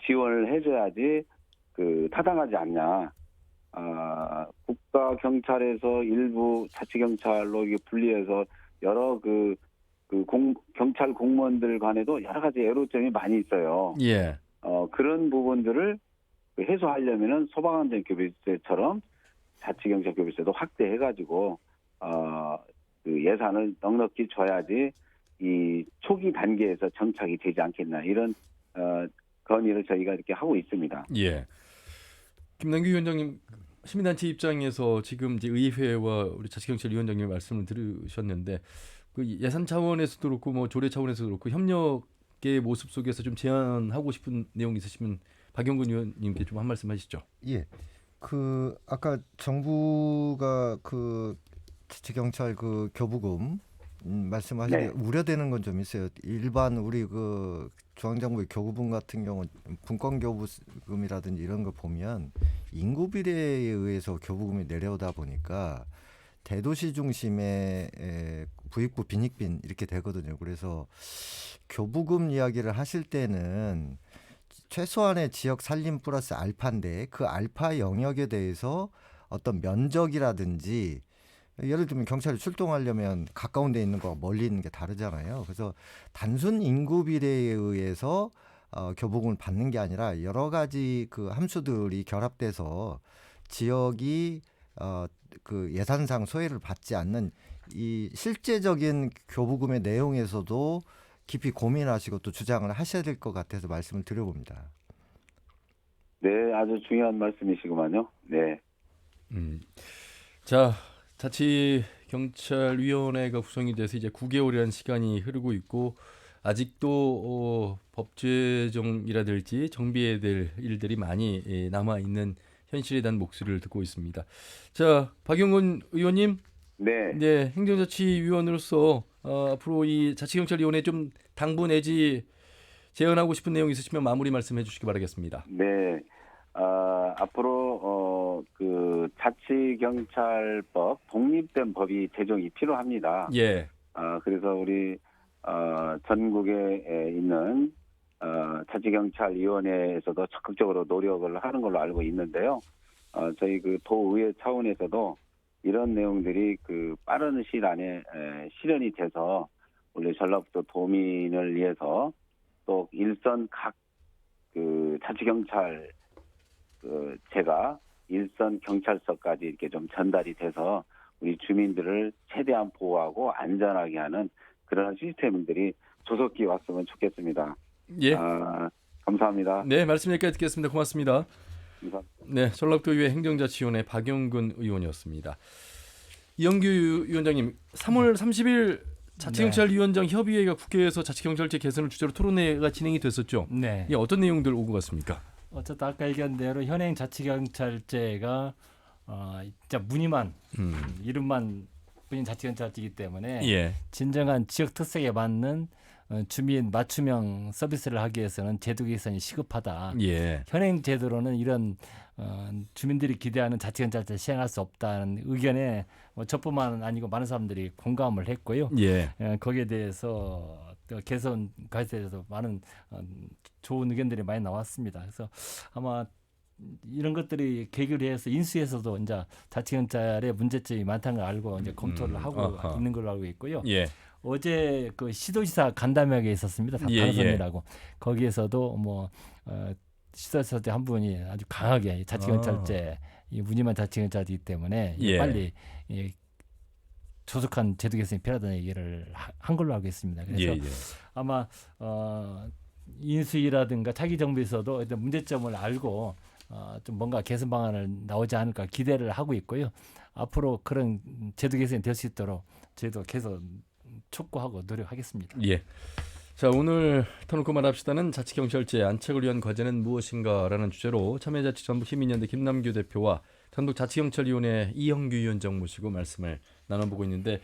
지원을 해줘야지 그 타당하지 않냐. 국가경찰에서 일부 자치경찰로 이게 분리해서 여러 경찰 공무원들 간에도 여러 가지 애로점이 많이 있어요. 예. 그런 부분들을 해소하려면은 소방안전 교부세처럼 자치경찰 교부세도 확대해가지고 그 예산을 넉넉히 줘야지 이 초기 단계에서 정착이 되지 않겠나 이런 건의를 저희가 이렇게 하고 있습니다. 예. 김남규 위원장님 시민단체 입장에서 지금 이제 의회와 우리 자치경찰위원장님 말씀을 들으셨는데 그 예산 차원에서도 그렇고 뭐 조례 차원에서도 그렇고 협력의 모습 속에서 좀 제안하고 싶은 내용 있으시면 박영근 의원님께 좀 한 말씀 하시죠. 예. 그 아까 정부가 그 자치경찰 그 교부금 말씀하시는 게 우려되는 건 좀 있어요. 일반 우리 그 중앙정부의 교부금 같은 경우 분권 교부금이라든지 이런 거 보면 인구 비례에 의해서 교부금이 내려오다 보니까 대도시 중심의 부익부 빈익빈 이렇게 되거든요. 그래서 교부금 이야기를 하실 때는 최소한의 지역 살림 플러스 알파인데 그 알파 영역에 대해서 어떤 면적이라든지 예를 들면 경찰이 출동하려면 가까운 데 있는 거와 멀리 있는 게 다르잖아요. 그래서 단순 인구 비례에 의해서 교부금을 받는 게 아니라 여러 가지 그 함수들이 결합돼서 지역이 그 예산상 소외를 받지 않는 이 실제적인 교부금의 내용에서도 깊이 고민하시고 또 주장을 하셔야 될 것 같아서 말씀을 드려봅니다. 네, 아주 중요한 말씀이시구만요. 네. 자, 자치경찰위원회가 구성이 돼서 이제 9개월이라는 시간이 흐르고 있고 아직도 법 제정이라든지 정비해야 될 일들이 많이 남아 있는 현실에 대한 목소리를 듣고 있습니다. 자, 박영근 의원님, 네, 행정자치위원으로서 앞으로 이 자치경찰위원회 좀 당부 내지 제언하고 싶은 내용 있으시면 마무리 말씀해 주시기 바라겠습니다. 네, 앞으로 그 자치경찰법 독립된 법이 제정이 필요합니다. 예. 그래서 우리 전국에 있는 자치경찰위원회에서도 적극적으로 노력을 하는 걸로 알고 있는데요. 저희 그 도의회 차원에서도 이런 내용들이 그 빠른 시일 안에 실현이 돼서 우리 전라북도 도민을 위해서 또 일선 각 그 자치경찰 제가 일선 경찰서까지 이렇게 좀 전달이 돼서 우리 주민들을 최대한 보호하고 안전하게 하는 그런 시스템들이 조속히 왔으면 좋겠습니다. 예. 감사합니다. 네, 말씀 여기까지 듣겠습니다. 고맙습니다. 감사합니다. 네, 전라북도의회 행정자치위원회 박영근 의원이었습니다. 이영규 위원장님, 3월 30일 자치경찰위원장 협의회가 국회에서 자치경찰제 개선을 주제로 토론회가 진행이 됐었죠. 네. 이게 어떤 내용들 오고 갔습니까? 어쨌든 아까 얘기한 대로 현행 자치경찰제가 진짜 무늬만 이름만 뿐인 자치경찰이기 때문에 예. 진정한 지역 특색에 맞는 주민 맞춤형 서비스를 하기 위해서는 제도 개선이 시급하다. 예. 현행 제도로는 이런 주민들이 기대하는 자치경찰제를 시행할 수 없다는 의견에 저뿐만 아니고 많은 사람들이 공감을 했고요. 예. 거기에 대해서 또 개선 가이드에 대해서 많은 좋은 의견들이 많이 나왔습니다. 그래서 아마 이런 것들이 계기를 해서 인수에서도 이제 자치경찰의 문제점이 많다는 걸 알고 이제 검토를 하고 있는 걸로 알고 있고요. 예. 어제 그 시도지사 간담회가 있었습니다. 당선이라고 거기에서도 뭐 시도지사 한 분이 아주 강하게 자치경찰제 이 무늬만 자치경찰이기 때문에 예. 빨리 조속한 제도 개선이 필요하다는 얘기를 한 걸로 알고 있습니다. 그래서 아마 인수위라든가 차기 정부에서도 어떤 문제점을 알고 좀 뭔가 개선 방안을 나오지 않을까 기대를 하고 있고요. 앞으로 그런 제도 개선이 될 수 있도록 저희도 계속 촉구하고 노력하겠습니다. 예. 자, 오늘 터놓고 말합시다는 자치경찰제 안착을 위한 과제는 무엇인가라는 주제로 참여자치전북 시민연대 김남규 대표와 전북자치경찰위원회 이형규 위원장 모시고 말씀을 나눠보고 있는데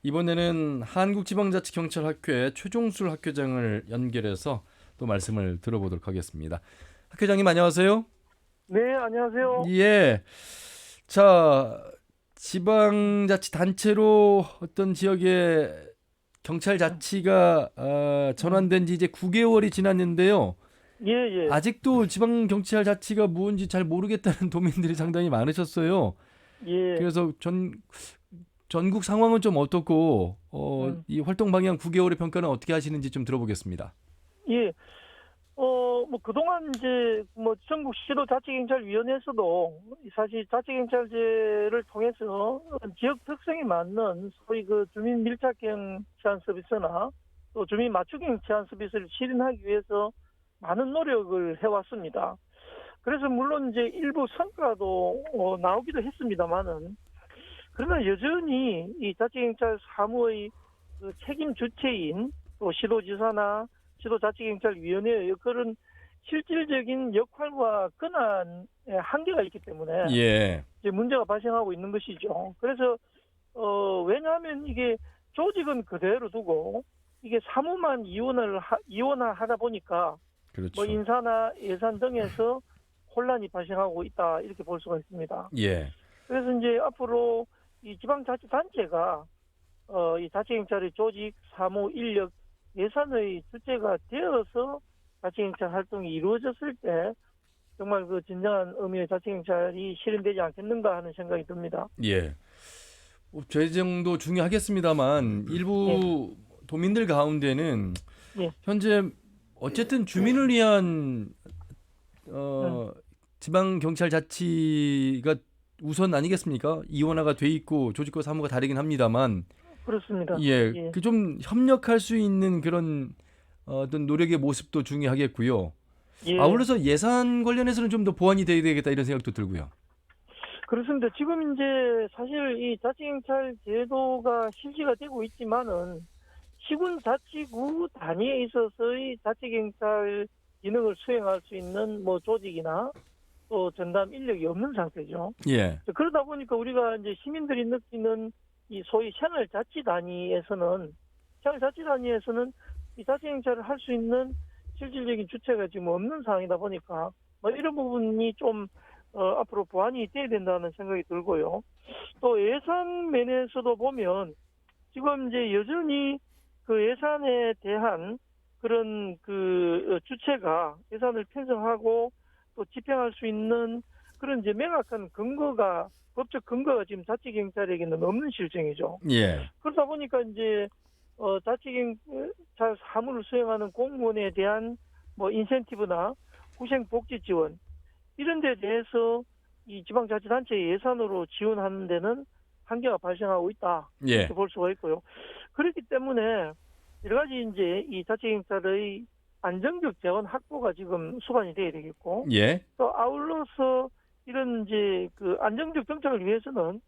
이번에는 한국지방자치경찰학회 최종술 학회장을 연결해서 또 말씀을 들어보도록 하겠습니다. 학회장님 안녕하세요. 네, 안녕하세요. 예. 자, 지방자치단체로 어떤 지역의 경찰자치가 전환된 지 이제 9개월이 지났는데요. 예. 아직도 지방경찰자치가 뭔지 잘 모르겠다는 도민들이 상당히 많으셨어요. 예. 그래서 전국 상황은 좀 어떻고 이 활동 방향 9개월의 평가는 어떻게 하시는지 좀 들어보겠습니다. 예. 뭐 그동안 이제 뭐 전국 시도 자치경찰위원회에서도 사실 자치경찰제를 통해서 지역 특성에 맞는 소위 그 주민 밀착형 치안 서비스나 또 주민 맞춤형 치안 서비스를 실현하기 위해서 많은 노력을 해왔습니다. 그래서 물론 이제 일부 성과도 나오기도 했습니다만은 그러나 여전히 이 자치경찰 사무의 그 책임 주체인 또 시도지사나 시도자치경찰위원회의 역할은 실질적인 역할과 권한에 한계가 있기 때문에 예. 이제 문제가 발생하고 있는 것이죠. 그래서 왜냐하면 이게 조직은 그대로 두고 이게 사무만 이원화하다 보니까 그렇죠. 뭐 인사나 예산 등에서 혼란이 발생하고 있다 이렇게 볼 수가 있습니다. 예. 그래서 이제 앞으로 이 지방자치단체가 이 자치경찰의 조직, 사무, 인력, 예산의 주체가 되어서 자치경찰 활동이 이루어졌을 때 정말 그 진정한 의미의 자치경찰이 실현되지 않겠는가 하는 생각이 듭니다. 예. 재정도 중요하겠습니다만 일부 도민들 가운데는 현재 어쨌든 주민을 위한 지방경찰자치가 우선 아니겠습니까? 이원화가 돼 있고 조직과 사무가 다르긴 합니다만 그렇습니다. 예. 그 좀 협력할 수 있는 그런 어떤 노력의 모습도 중요하겠고요. 예. 아울러서 예산 관련해서는 좀 더 보완이 돼야 되겠다 이런 생각도 들고요. 그렇습니다. 지금 이제 사실 이 자치경찰 제도가 실시가 되고 있지만은 시군 자치구 단위에 있어서의 자치경찰 기능을 수행할 수 있는 뭐 조직이나 또 전담 인력이 없는 상태죠. 예. 그러다 보니까 우리가 이제 시민들이 느끼는 이 소위 생활자치 단위에서는 이 자치경찰을 할 수 있는 실질적인 주체가 지금 없는 상황이다 보니까 뭐 이런 부분이 좀 앞으로 보완이 돼야 된다는 생각이 들고요. 또 예산 면에서도 보면 지금 이제 여전히 그 예산에 대한 그런 그 주체가 예산을 편성하고 또 집행할 수 있는 그런 이제 명확한 법적 근거가 지금 자치경찰에게는 없는 실정이죠. 예. 그러다 보니까 이제 자치경찰 사무를 수행하는 공무원에 대한 뭐 인센티브나 후생복지 지원 이런 데 대해서 이 지방자치단체 예산으로 지원하는 데는 한계가 발생하고 있다 이렇게 볼 수가 있고요. 그렇기 때문에 여러 가지 이제 이 자치경찰의 안정적 재원 확보가 지금 수반이 돼야 되겠고, 또 아울러서 이런 이제 그 안정적 정착을 위해서는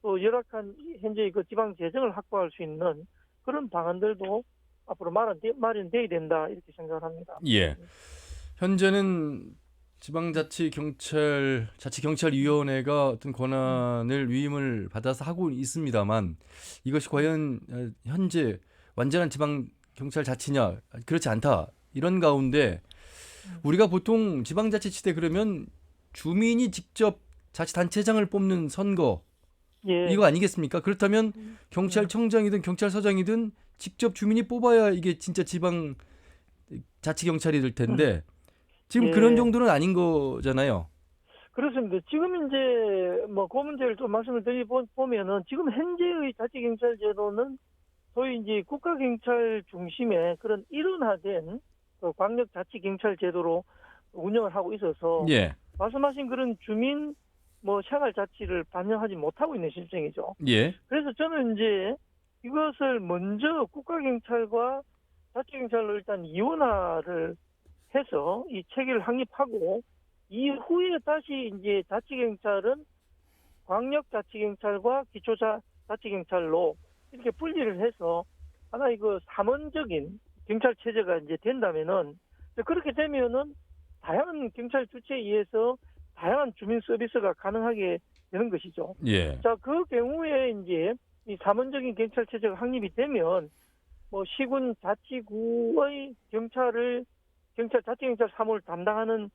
또 열악한 현재 그 지방 재정을 확보할 수 있는 그런 방안들도 앞으로 마련돼야 된다 이렇게 생각합니다. 예. 현재는 자치경찰위원회가 어떤 권한을 위임을 받아서 하고 있습니다만 이것이 과연 현재 완전한 지방경찰 자치냐 그렇지 않다 이런 가운데 우리가 보통 지방자치시대 그러면 주민이 직접 자치단체장을 뽑는 선거 예. 이거 아니겠습니까? 그렇다면 경찰청장이든 경찰서장이든 직접 주민이 뽑아야 이게 진짜 지방 자치경찰이 될 텐데 지금 예. 그런 정도는 아닌 거잖아요. 그렇습니다. 지금 이제 뭐 그 문제를 좀 말씀을 드리보면은 지금 현재의 자치경찰 제도는 소위 이제 국가경찰 중심의 그런 일원화된 그 광역자치경찰 제도로 운영을 하고 있어서 예. 말씀하신 그런 주민 뭐 생활 자치를 반영하지 못하고 있는 실정이죠. 예. 그래서 저는 이제 이것을 먼저 국가경찰과 자치경찰로 일단 이원화를 해서 이 체계를 확립하고 이후에 다시 이제 자치경찰은 광역자치경찰과 기초자치경찰로 이렇게 분리를 해서 하나의 그 삼원적인 경찰 체제가 이제 된다면은 그렇게 되면은 다양한 경찰 주체에 의해서 다양한 주민 서비스가 가능하게 되는 것이죠. 예. 자, 그 경우에 이제 이 삼원적인 경찰 체제가 확립이 되면 뭐 시군 자치구의 자치경찰 사무를 담당하는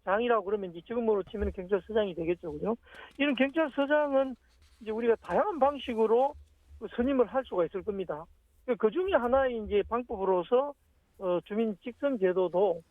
장이라고 그러면 이제 지금으로 치면 경찰서장이 되겠죠, 그죠? 이런 경찰서장은 이제 우리가 다양한 방식으로 선임을 할 수가 있을 겁니다. 그 중에 하나의 이제 방법으로서 주민 직선 제도도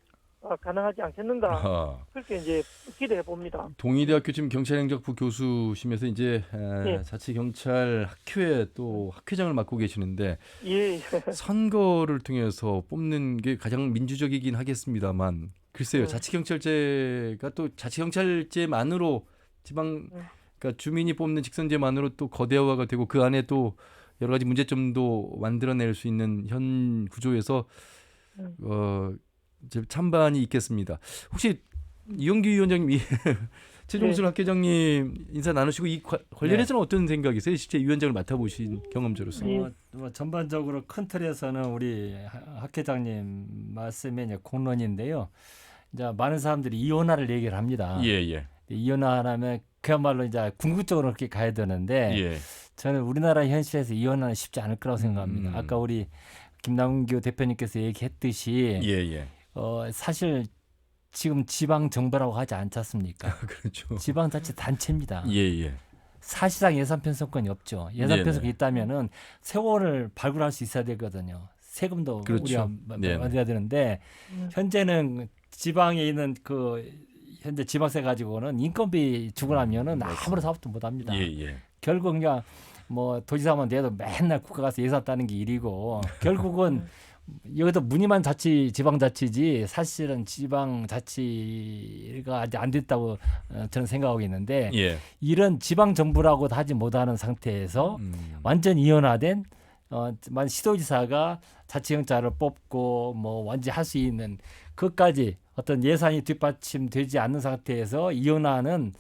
가능하지 않겠는가 아하. 그렇게 이제 기대해 봅니다. 동의대학교 지금 경찰행정부 교수시면서 이제 예. 자치경찰 학교에 또 학회장을 맡고 계시는데 예. 선거를 통해서 뽑는 게 가장 민주적이긴 하겠습니다만 글쎄요 자치경찰제가 또 자치경찰제만으로 그러니까 주민이 뽑는 직선제만으로 또 거대화가 되고 그 안에 또 여러 가지 문제점도 만들어낼 수 있는 현 구조에서 이제 찬반이 있겠습니다. 혹시 이용규 위원장님, 최종술 학회장님 인사 나누시고 이 관련해서는 어떤 생각이세요? 실제 위원장을 맡아보신 경험자로서. 뭐 전반적으로 큰 틀에서는 우리 학회장님 말씀에 이제 공론인데요. 이제 많은 사람들이 이원화를 얘기를 합니다. 예. 이원화하면 그야말로 이제 궁극적으로 그렇게 가야 되는데 예. 저는 우리나라 현실에서 이원화는 쉽지 않을 거라고 생각합니다. 아까 우리 김남규 대표님께서 얘기했듯이 예. 사실 지금 지방 정부라고 하지 않지 않습니까? 그렇죠. 지방자치단체입니다. 예. 사실상 예산 편성권이 없죠. 예산 네네. 편성권이 있다면은 세월을 발굴할 수 있어야 되거든요. 세금도 그렇죠. 우리가 받아야 되는데 현재는 지방에 있는 그 현재 지방세 가지고는 인건비 주고 나면은 아무런 사업도 못 합니다. 예. 결국 그냥 뭐 도지사만 돼도 맨날 국가 가서 예산 따는 게 일이고 결국은 여기도 무늬만 지방자치지 사실은 지방자치가 아직 안 됐다고 저는 생각하고 있는데 예. 이런 지방정부라고도 하지 못하는 상태에서 완전 이원화된 시도지사가 자치경찰을 뽑고 뭐 완전히 할 수 있는 그것까지 어떤 예산이 뒷받침되지 않는 상태에서 이원화는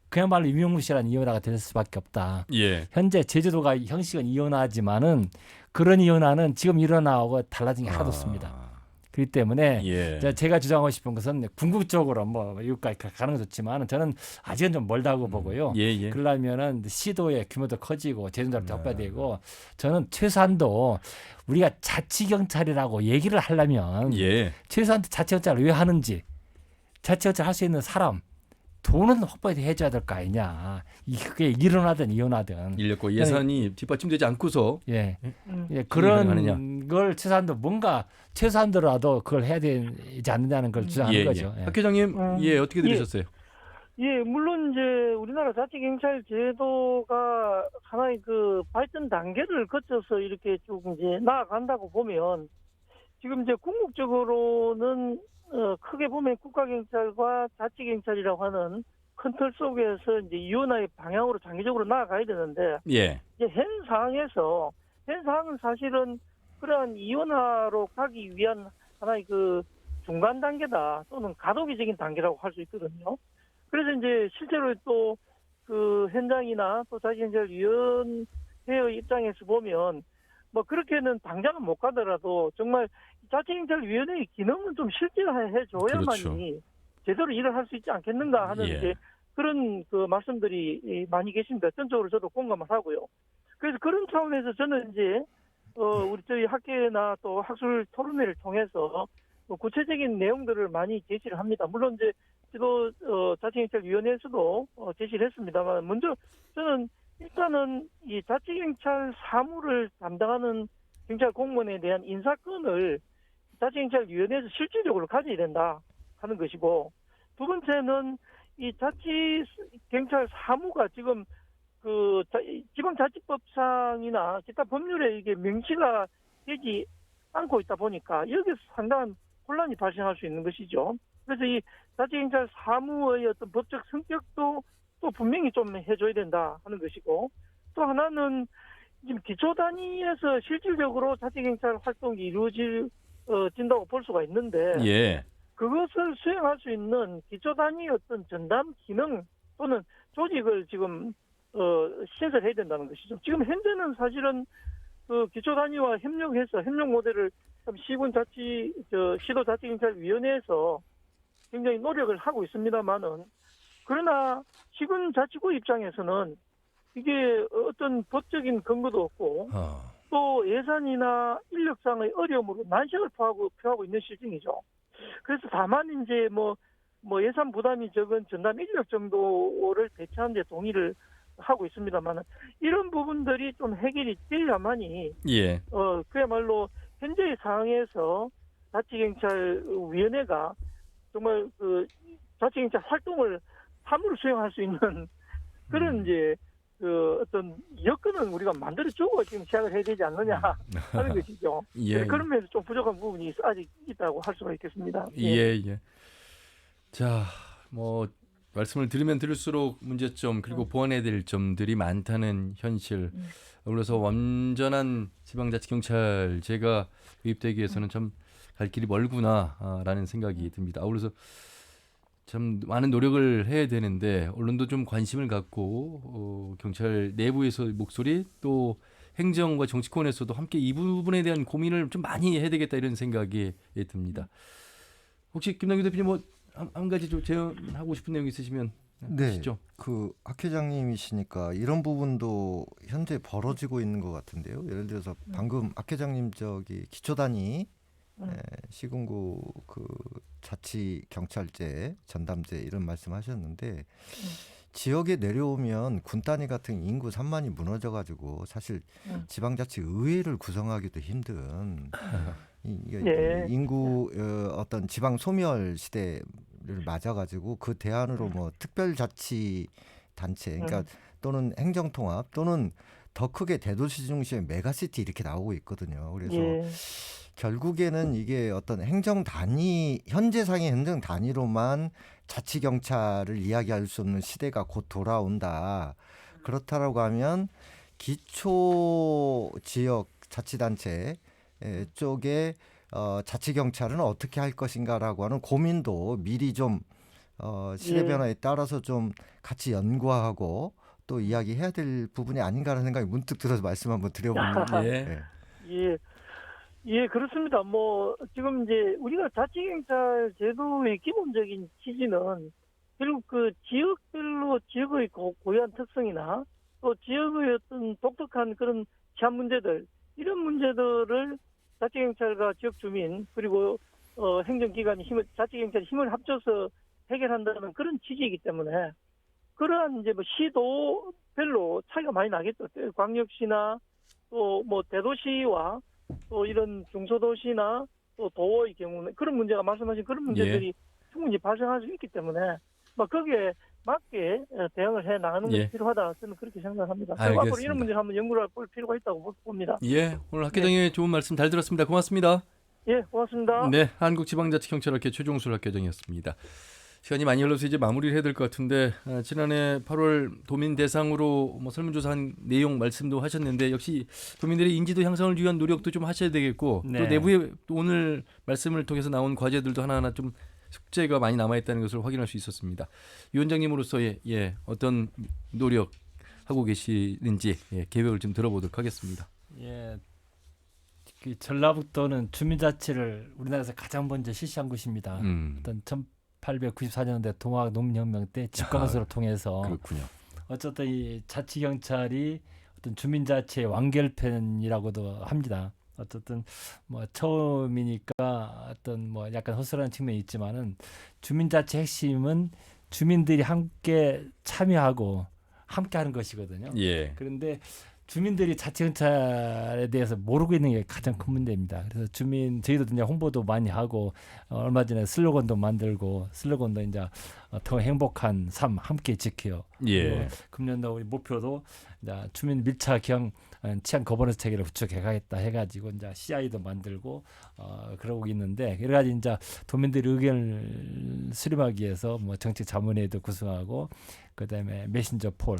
그야말로 유명무실한 이원화가 될 수밖에 없다. 예. 현재 제주도가 형식은 이원화지만은 그런 이원화는 지금 일어나고 달라진 게 하나도 없습니다. 그렇기 때문에 제가 주장하고 싶은 것은 궁극적으로 뭐 여기까지 가는 건 좋지만 저는 아직은 좀 멀다고 보고요. 그러려면은 시도의 규모도 커지고 재정자도 덮어야 되고 저는 최소한도 우리가 자치경찰이라고 얘기를 하려면 최소한도 자치경찰을 왜 하는지 자치경찰 할 수 있는 사람 돈은 확보해줘야 될 거 아니냐. 그게 일어나든 이혼하든. 인력과 예산이 뒷받침되지 않고서 그런 걸 최소한도라도 그걸 해야 되지 않느냐는 걸 주장하는 거죠. 학회장님, 어떻게 들으셨어요? 물론 이제 우리나라 자치경찰 제도가 하나의 그 발전 단계를 거쳐서 이렇게 쭉 이제 나아간다고 보면 지금 이제 궁극적으로는 크게 보면 국가경찰과 자치경찰이라고 하는 큰 틀 속에서 이제 이원화의 방향으로 장기적으로 나아가야 되는데 이제 현 상황은 사실은 그러한 이원화로 가기 위한 하나의 그 중간 단계다 또는 가도기적인 단계라고 할 수 있거든요. 그래서 이제 실제로 또 그 현장이나 또 자치경찰위원회의 입장에서 보면 뭐 그렇게는 당장은 못 가더라도 정말 자치경찰위원회의 기능은 좀 실질화해 줘야만이 제대로 일을 할 수 있지 않겠는가 하는 예. 이제 그런 그 말씀들이 많이 계십니다. 전적으로 저도 공감을 하고요. 그래서 그런 차원에서 저는 이제 우리 저희 학계나 또 학술 토론회를 통해서 구체적인 내용들을 많이 제시를 합니다. 물론 이제 지도 자치경찰위원회에서도 제시를 했습니다만, 먼저 저는 일단은 이 자치경찰 사무를 담당하는 경찰 공무원에 대한 인사권을 자치경찰위원회에서 실질적으로 가져야 된다 하는 것이고, 두 번째는 이 자치경찰 사무가 지금 그 지방자치법상이나 기타 법률에 이게 명시가 되지 않고 있다 보니까 여기서 상당한 혼란이 발생할 수 있는 것이죠. 그래서 이 자치경찰 사무의 어떤 법적 성격도 또 분명히 좀 해줘야 된다 하는 것이고, 또 하나는 지금 기초 단위에서 실질적으로 자치경찰 활동이 이루어진다고 볼 수가 있는데, 예. 그것을 수행할 수 있는 기초 단위의 어떤 전담 기능 또는 조직을 지금 신설해야 된다는 것이죠. 지금 현재는 사실은 그 기초 단위와 협력해서 협력 모델을 시도자치경찰위원회에서 굉장히 노력을 하고 있습니다만은, 그러나 시군자치구 입장에서는 이게 어떤 법적인 근거도 없고 또 예산이나 인력상의 어려움으로 난색을 표하고 있는 실정이죠. 그래서 다만 이제 뭐 예산 부담이 적은 전담 인력 정도를 배치하는 데 동의를 하고 있습니다만, 이런 부분들이 좀 해결이 돼야만이 예. 그야말로 현재의 상황에서 자치경찰위원회가 정말 그 자치경찰 활동을 사무를 수행할 수 있는 그런 이제 그 어떤 여건은 우리가 만들어주고 지금 시작을 해야 되지 않느냐 하는 것이죠. 예. 그런 면에서 좀 부족한 부분이 아직 있다고 할 수가 있겠습니다. 예. 자, 뭐 말씀을 들으면 들을수록 문제점 그리고 보완해야 될 점들이 많다는 현실. 그래서 완전한 지방자치경찰제가 도입되기 위해서는 참 갈 길이 멀구나라는 생각이 듭니다. 아울러서 참 많은 노력을 해야 되는데 언론도 좀 관심을 갖고 경찰 내부에서 목소리 또 행정과 정치권에서도 함께 이 부분에 대한 고민을 좀 많이 해야 되겠다 이런 생각이 듭니다. 혹시 김남규 대표님 뭐 한 가지 좀 제안하고 싶은 내용 있으시면 하시죠. 그 학 회장님이시니까 이런 부분도 현재 벌어지고 있는 것 같은데요. 예를 들어서 방금 학 회장님 저기 기초단위 시군구 그 자치경찰제 전담제 이런 말씀하셨는데 지역에 내려오면 군 단위 같은 인구 3만이 무너져가지고 사실 지방자치 의회를 구성하기도 힘든 인구 어떤 지방 소멸 시대를 맞아가지고 그 대안으로 뭐 특별자치 단체 그러니까 또는 행정통합 또는 더 크게 대도시 중심의 메가시티 이렇게 나오고 있거든요. 그래서 결국에는 이게 어떤 행정 단위 현재상의 행정 단위로만 자치 경찰을 이야기할 수 없는 시대가 곧 돌아온다. 그렇다라고 하면 기초 지역 자치단체 쪽에 자치 경찰은 어떻게 할 것인가라고 하는 고민도 미리 좀 시대 변화에 따라서 좀 같이 연구하고 또 이야기해야 될 부분이 아닌가라는 생각이 문득 들어서 말씀 한번 드려보는데. 예, 그렇습니다. 뭐 지금 이제 우리가 자치경찰 제도의 기본적인 취지는 결국 그 지역별로 지역의 고유한 특성이나 또 지역의 어떤 독특한 그런 치안 문제들 이런 문제들을 자치경찰과 지역 주민 그리고 행정기관이 자치경찰이 힘을 합쳐서 해결한다는 그런 취지이기 때문에 그러한 이제 뭐 시도별로 차이가 많이 나겠죠. 광역시나 또 뭐 대도시와 또 이런 중소도시나 또 도의 경우는 그런 문제가 말씀하신 그런 문제들이 충분히 발생할 수 있기 때문에 뭐 거기에 맞게 대응을 해 나가는 것이 필요하다. 저는 그렇게 생각합니다. 앞으로 이런 문제를 한번 연구를 볼 필요가 있다고 봅니다. 오늘 학 회장의 좋은 말씀 잘 들었습니다. 고맙습니다. 예, 고맙습니다. 네, 한국지방자치경찰학회 최종술 학회장이었습니다. 시간이 많이 흘러서 이제 마무리를 해야 될 것 같은데 지난해 8월 도민 대상으로 뭐 설문조사한 내용 말씀도 하셨는데 역시 도민들의 인지도 향상을 위한 노력도 좀 하셔야 되겠고 또 내부에 또 오늘 말씀을 통해서 나온 과제들도 하나하나 좀 숙제가 많이 남아있다는 것을 확인할 수 있었습니다. 위원장님으로서의 어떤 노력하고 계시는지 계획을 좀 들어보도록 하겠습니다. 그 전라북도는 주민자치를 우리나라에서 가장 먼저 실시한 곳입니다. 어떤 1894년대 동학 농민혁명 때 집권수를 통해서 그렇군요. 어쨌든 이 자치경찰이 어떤 주민자치의 완결편이라고도 합니다. 어쨌든 뭐 처음이니까 어떤 뭐 약간 허술한 측면이 있지만은 주민자치 핵심은 주민들이 함께 참여하고 함께하는 것이거든요. 예. 그런데 주민들이 자치경찰에 대해서 모르고 있는 게 가장 큰 문제입니다. 그래서 저희도 이제 홍보도 많이 하고 얼마 전에 슬로건도 만들고 슬로건도 이제 더 행복한 삶 함께 지켜요. 예. 금년도 우리 목표도 이제 주민 밀착 치안 거버넌스 체계를 구축해 가겠다 해가지고 이제 CI도 만들고 그러고 있는데 여러 가지 이제 도민들의 의견을 수렴하기 위해서 뭐 정책 자문회도 구성하고 그다음에 메신저 폴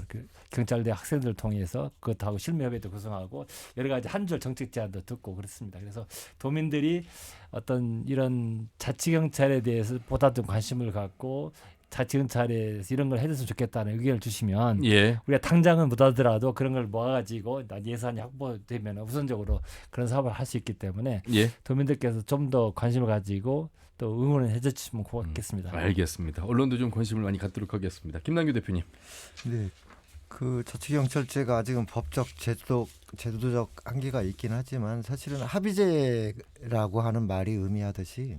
경찰대 학생들 통해서 그것하고 실무협의도 구성하고 여러 가지 한 줄 정책 제안도 듣고 그렇습니다. 그래서 도민들이 어떤 이런 자치경찰에 대해서 보다 좀 관심을 갖고 자치경찰에서 이런 걸 해줬으면 좋겠다는 의견을 주시면 예. 우리가 당장은 못하더라도 그런 걸 모아가지고 예산이 확보되면 우선적으로 그런 사업을 할 수 있기 때문에 예. 도민들께서 좀 더 관심을 가지고 또 응원을 해주시면 고맙겠습니다. 알겠습니다. 언론도 좀 관심을 많이 갖도록 하겠습니다. 김남규 대표님. 네. 그 자치경찰제가 아직은 법적 제도적 한계가 있긴 하지만 사실은 합의제라고 하는 말이 의미하듯이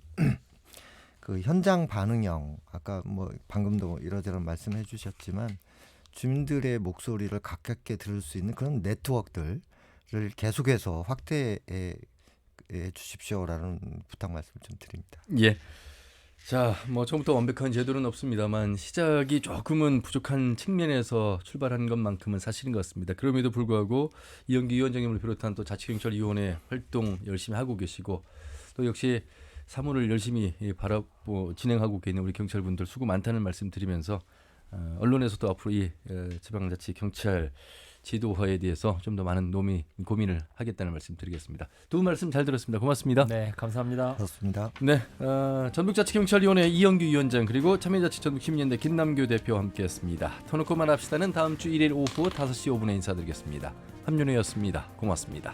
그 현장 반응형 아까 뭐 방금도 이러저런 말씀해 주셨지만 주민들의 목소리를 가깝게 들을 수 있는 그런 네트워크들을 계속해서 확대해 주십시오라는 부탁 말씀을 좀 드립니다. 예. 자, 뭐 처음부터 완벽한 제도는 없습니다만 시작이 조금은 부족한 측면에서 출발한 것만큼은 사실인 것 같습니다. 그럼에도 불구하고 이영기 위원장님을 비롯한 또 자치경찰위원회 활동 열심히 하고 계시고 또 역시 사무를 열심히 진행하고 계신 우리 경찰분들 수고 많다는 말씀 드리면서 언론에서도 앞으로 이 지방자치경찰 지도화에 대해서 좀 더 많은 고민을 하겠다는 말씀 드리겠습니다. 두 분 말씀 잘 들었습니다. 고맙습니다. 네, 감사합니다. 그렇습니다. 네, 전북자치경찰위원회 이영규 위원장 그리고 참여자치 전북시민연대 김남규 대표와 함께했습니다. 터놓고만 합시다는 다음 주 1일 오후 5시 5분에 인사드리겠습니다. 함윤호였습니다. 고맙습니다.